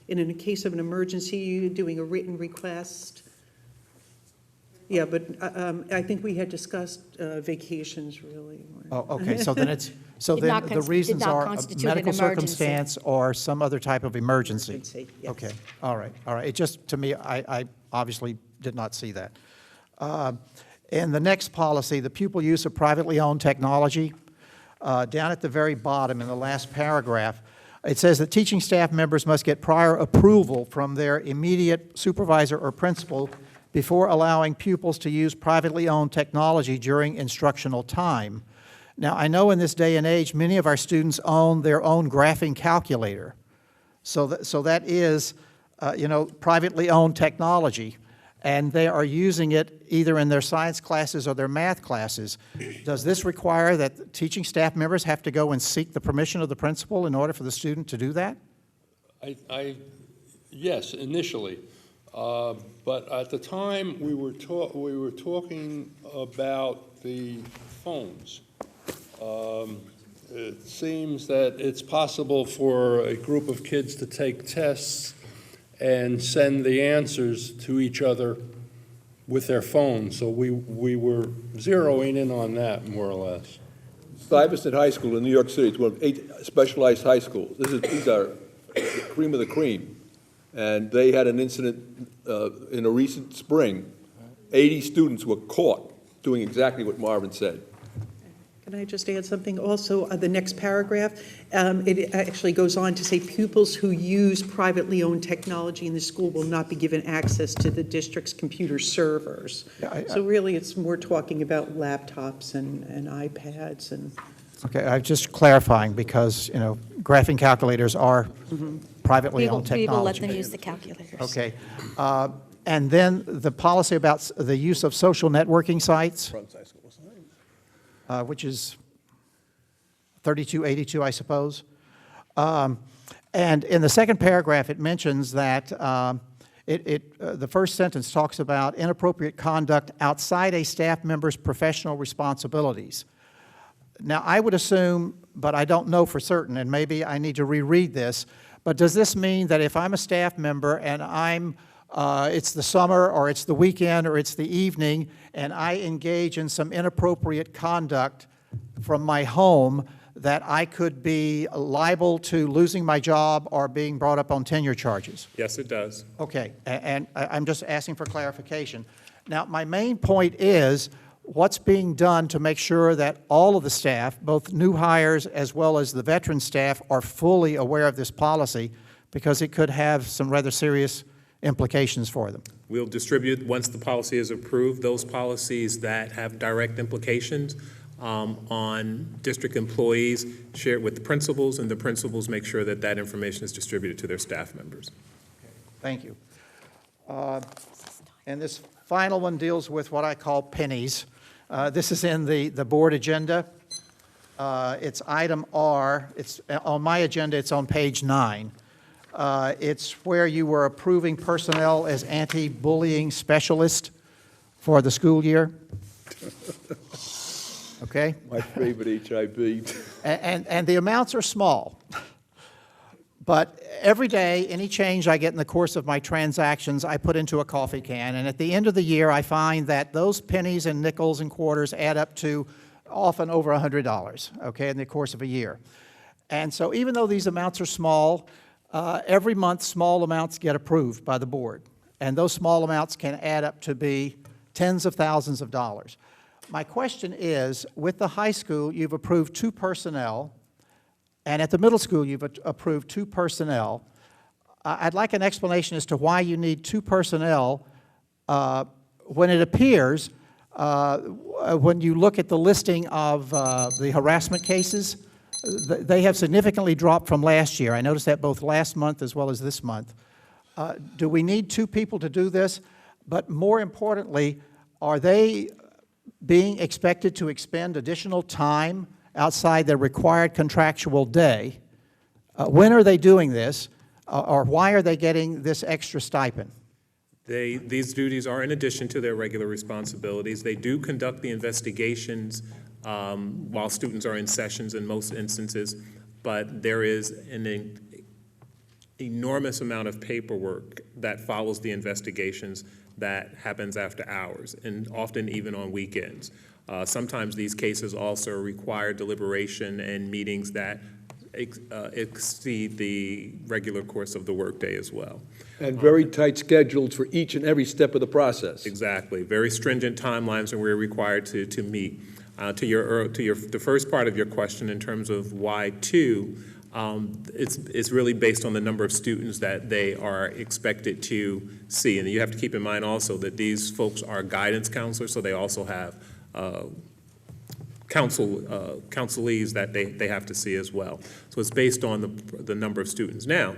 a case of an emergency, doing a written request. Yeah, but I think we had discussed vacations, really. Oh, okay, so then it's, so Did then not the did reasons not are a constitute an medical emergency. circumstance or some other type of emergency? Emergency, yes. Okay, all right. It just, to me, I obviously did not see that. In the next policy, the pupil use of privately owned technology, down at the very bottom in the last paragraph, it says that teaching staff members must get prior approval from their immediate supervisor or principal before allowing pupils to use privately owned technology during instructional time. Now, I know in this day and age, many of our students own their own graphing calculator. So that is, privately owned technology, and they are using it either in their science classes or their math classes. Does this require that teaching staff members have to go and seek the permission of the principal in order for the student to do that? yes, initially. But at the time, we were talking about the phones. It seems that it's possible for a group of kids to take tests and send the answers to each other with their phones. So we were zeroing in on that, more or less. Stuyvesant High School in New York City is one of 8 specialized high schools. These are the cream of the cream. And they had an incident in a recent spring. 80 students were caught doing exactly what Marvin said. Can I just add something? Also, the next paragraph, it actually goes on to say pupils who use privately owned technology in the school will not be given access to the district's computer servers. So really, it's more talking about laptops and iPads and. Okay, I'm just clarifying because, graphing calculators are privately owned technology. We will let them use the calculators. Okay. And then the policy about the use of social networking sites, which is 3282, I suppose. And in the second paragraph, it mentions that the first sentence talks about inappropriate conduct outside a staff member's professional responsibilities. Now, I would assume, but I don't know for certain, and maybe I need to reread this, but does this mean that if I'm a staff member and it's the summer or it's the weekend or it's the evening and I engage in some inappropriate conduct from my home, that I could be liable to losing my job or being brought up on tenure charges? Yes, it does. Okay, and I'm just asking for clarification. Now, my main point is, what's being done to make sure that all of the staff, both new hires as well as the veteran staff, are fully aware of this policy, because it could have some rather serious implications for them? We'll distribute, once the policy is approved, those policies that have direct implications on district employees, share it with the principals, and the principals make sure that that information is distributed to their staff members. Thank you. And this final one deals with what I call pennies. This is in the board agenda. It's item R. It's on my agenda. It's on page 9. It's where you were approving personnel as anti-bullying specialist for the school year. Okay? My favorite HIV. And the amounts are small. But every day, any change I get in the course of my transactions, I put into a coffee can. And at the end of the year, I find that those pennies and nickels and quarters add up to often over $100, okay, in the course of a year. And so even though these amounts are small, every month small amounts get approved by the board. And those small amounts can add up to be tens of thousands of dollars. My question is, with the high school, you've approved 2 personnel, and at the middle school, you've approved 2 personnel. I'd like an explanation as to why you need 2 personnel when it appears, when you look at the listing of the harassment cases, they have significantly dropped from last year. I noticed that both last month as well as this month. Do we need 2 people to do this? But more importantly, are they being expected to expend additional time outside their required contractual day? When are they doing this, or why are they getting this extra stipend? These duties are in addition to their regular responsibilities. They do conduct the investigations while students are in sessions in most instances, but there is an enormous amount of paperwork that follows the investigations that happens after hours, and often even on weekends. Sometimes these cases also require deliberation and meetings that exceed the regular course of the workday as well. And very tight schedules for each and every step of the process. Exactly. Very stringent timelines, and we're required to meet. The first part of your question in terms of why 2, it's really based on the number of students that they are expected to see. And you have to keep in mind also that these folks are guidance counselors, so they also have counselees that they have to see as well. So it's based on the number of students. Now,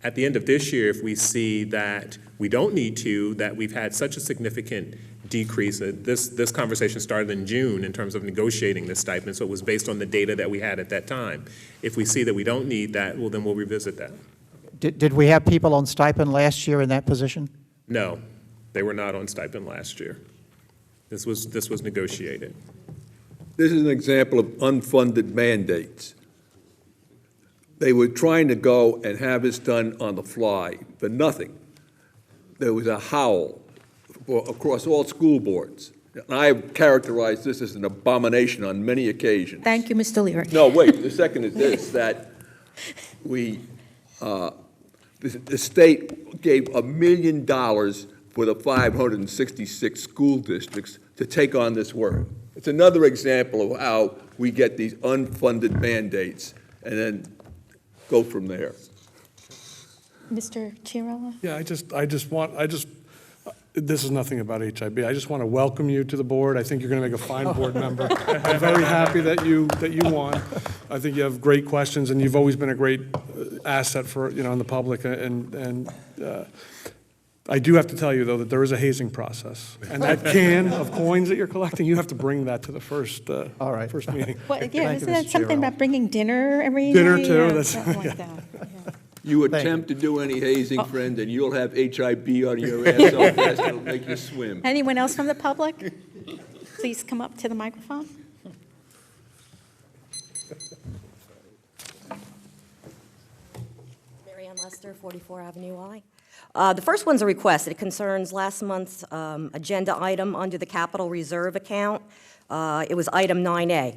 at the end of this year, if we see that we don't need 2, that we've had such a significant decrease, this conversation started in June in terms of negotiating this stipend, so it was based on the data that we had at that time. If we see that we don't need that, well, then we'll revisit that. Did we have people on stipend last year in that position? No, they were not on stipend last year. This was negotiated. This is an example of unfunded mandates. They were trying to go and have this done on the fly for nothing. There was a howl across all school boards. And I have characterized this as an abomination on many occasions. Thank you, Mr. Leary. No, wait, the second is this, that the state gave $1 million for the 566 school districts to take on this work. It's another example of how we get these unfunded mandates and then go from there. Mr. Chiarella? Yeah, this is nothing about HIB. I just want to welcome you to the board. I think you're going to make a fine board member. I'm very happy that you won. I think you have great questions, and you've always been a great asset for, in the public. And I do have to tell you, though, that there is a hazing process. And that can of coins that you're collecting, you have to bring that to the first meeting. Well, yeah, isn't that something about bringing dinner every Dinner, night? too, Or that's- something like yeah. that? Yeah. You attempt to do any hazing, friend, and you'll have HIB on your ass so fast it'll make you swim. Anyone else from the public? Please come up to the microphone. Mary Ann Lester, 44 Avenue I. The first one's a request. It concerns last month's agenda item under the capital reserve account. It was item 9A.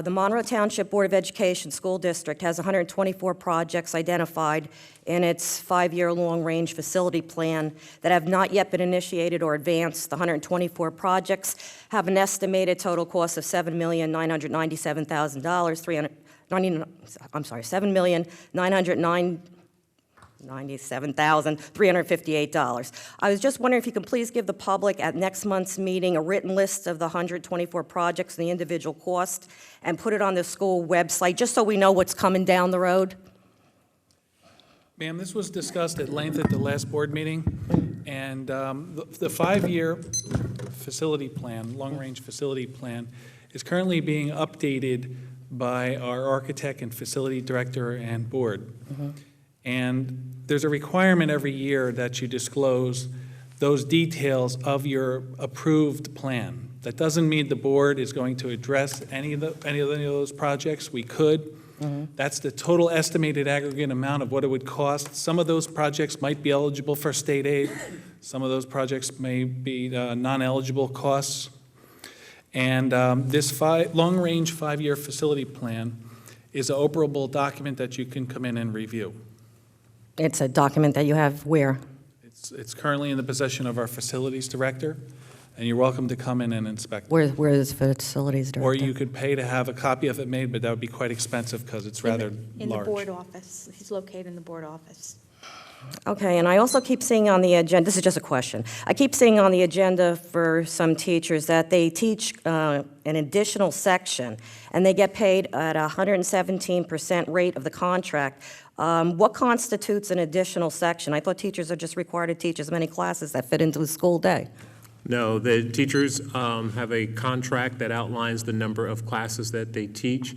The Monroe Township Board of Education School District has 124 projects identified in its 5-year long-range facility plan that have not yet been initiated or advanced. The 124 projects have an estimated total cost of $7,997,300. $97,997,358. I was just wondering if you could please give the public at next month's meeting a written list of the 124 projects and the individual costs and put it on the school website, just so we know what's coming down the road. Ma'am, this was discussed at length at the last board meeting, and the 5-year facility plan, long-range facility plan, is currently being updated by our architect and facility director and board. And there's a requirement every year that you disclose those details of your approved plan. That doesn't mean the board is going to address any of those projects. We could. That's the total estimated aggregate amount of what it would cost. Some of those projects might be eligible for state aid. Some of those projects may be non-eligible costs. And this long-range 5-year facility plan is an operable document that you can come in and review. It's a document that you have where? It's currently in the possession of our facilities director, and you're welcome to come in and inspect it. Where is facilities director? Or you could pay to have a copy of it made, but that would be quite expensive because it's rather In the large. board office. He's located in the board office. Okay, and I also keep seeing on the agenda, this is just a question, I keep seeing on the agenda for some teachers that they teach an additional section, and they get paid at 117% rate of the contract. What constitutes an additional section? I thought teachers are just required to teach as many classes that fit into a school day. No, the teachers have a contract that outlines the number of classes that they teach.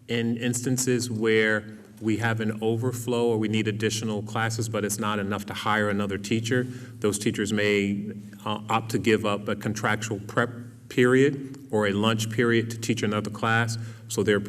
In instances where we have an overflow or we need additional classes, but it's not enough to hire another teacher, those teachers may opt to give up a contractual prep period or a lunch period to teach another class, so they're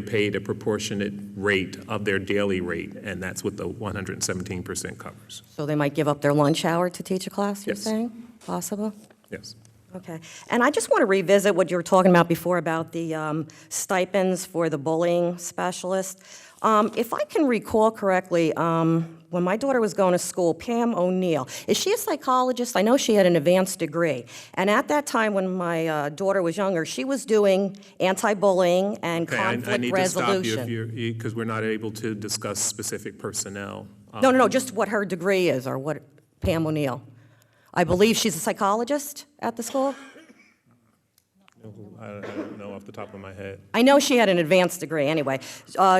paid a proportionate rate of their daily rate, and that's what the 117% covers. So they might give up their lunch hour to teach a class, you're Yes. saying? Possible? Yes. Okay. And I just want to revisit what you were talking about before about the stipends for the bullying specialist. If I can recall correctly, when my daughter was going to school, Pam O'Neill, is she a psychologist? I know she had an advanced degree. And at that time when my daughter was younger, she was doing anti-bullying and Okay, I conflict need resolution. to stop you because we're not able to discuss specific personnel. No, just what her degree is, or what, Pam O'Neill. I believe she's a psychologist at the school. I don't know off the top of my head. I know she had an advanced degree anyway.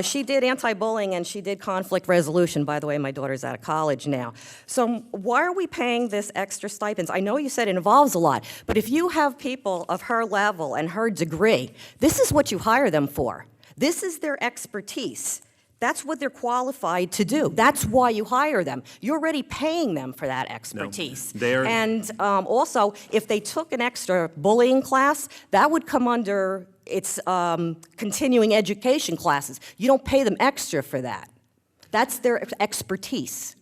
She did anti-bullying and she did conflict resolution. By the way, my daughter's out of college now. So why are we paying this extra stipends? I know you said it involves a lot, but if you have people of her level and her degree, this is what you hire them for. This is their expertise. That's what they're qualified to do. That's why you hire them. You're already paying them for that expertise. they're- And also, if they took an extra bullying class, that would come under its continuing education classes. You don't pay them extra for that. That's their expertise.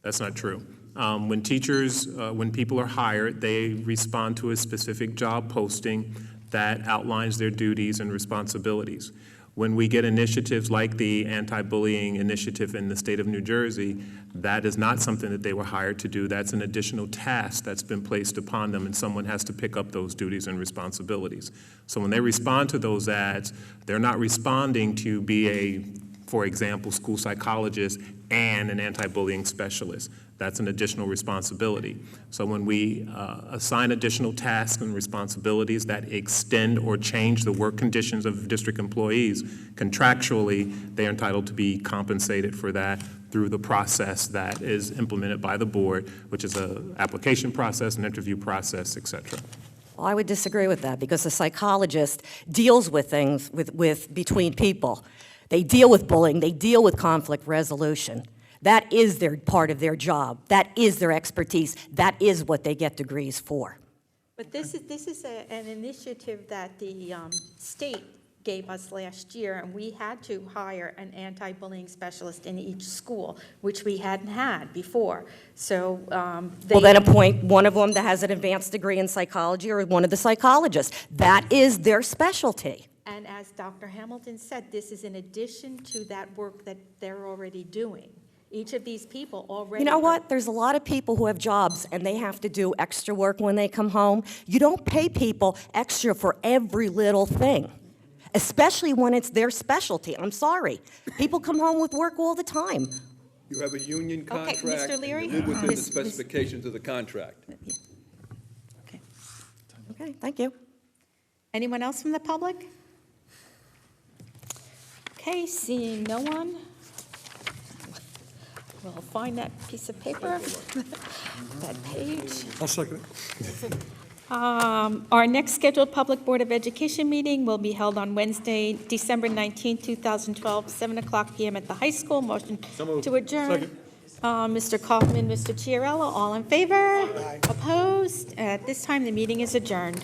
That's not true. When teachers, when people are hired, they respond to a specific job posting that outlines their duties and responsibilities. When we get initiatives like the anti-bullying initiative in the state of New Jersey, that is not something that they were hired to do. That's an additional task that's been placed upon them, and someone has to pick up those duties and responsibilities. So when they respond to those ads, they're not responding to be a, for example, school psychologist and an anti-bullying specialist. That's an additional responsibility. So when we assign additional tasks and responsibilities that extend or change the work conditions of district employees, contractually, they are entitled to be compensated for that through the process that is implemented by the board, which is an application process, an interview process, et cetera. Well, I would disagree with that because a psychologist deals with things with between people. They deal with bullying, they deal with conflict resolution. That is their part of their job. That is their expertise. That is what they get degrees for. But this is an initiative that the state gave us last year, and we had to hire an anti-bullying specialist in each school, which we hadn't had before. So Well, then appoint one of them that has an advanced degree in psychology or one of the psychologists. That is their specialty. And as Dr. Hamilton said, this is in addition to that work that they're already doing. Each of these people already... You know what? There's a lot of people who have jobs and they have to do extra work when they come home. You don't pay people extra for every little thing, especially when it's their specialty. I'm sorry. People come home with work all the time. You have a union Okay, contract. Mr. Leary? You live within the Miss- specifications of the contract. Okay, thank you. Anyone else from the public? Okay, seeing no one. We'll find that piece of paper, that page. I'll second it. Our next scheduled Public Board of Education meeting will be held on Wednesday, December 19, 2012, 7 o'clock p.m. at the high school. Motion to adjourn. Second. Mr. Kaufman, Mr. Chiarella, all in favor? Opposed? At this time, the meeting is adjourned.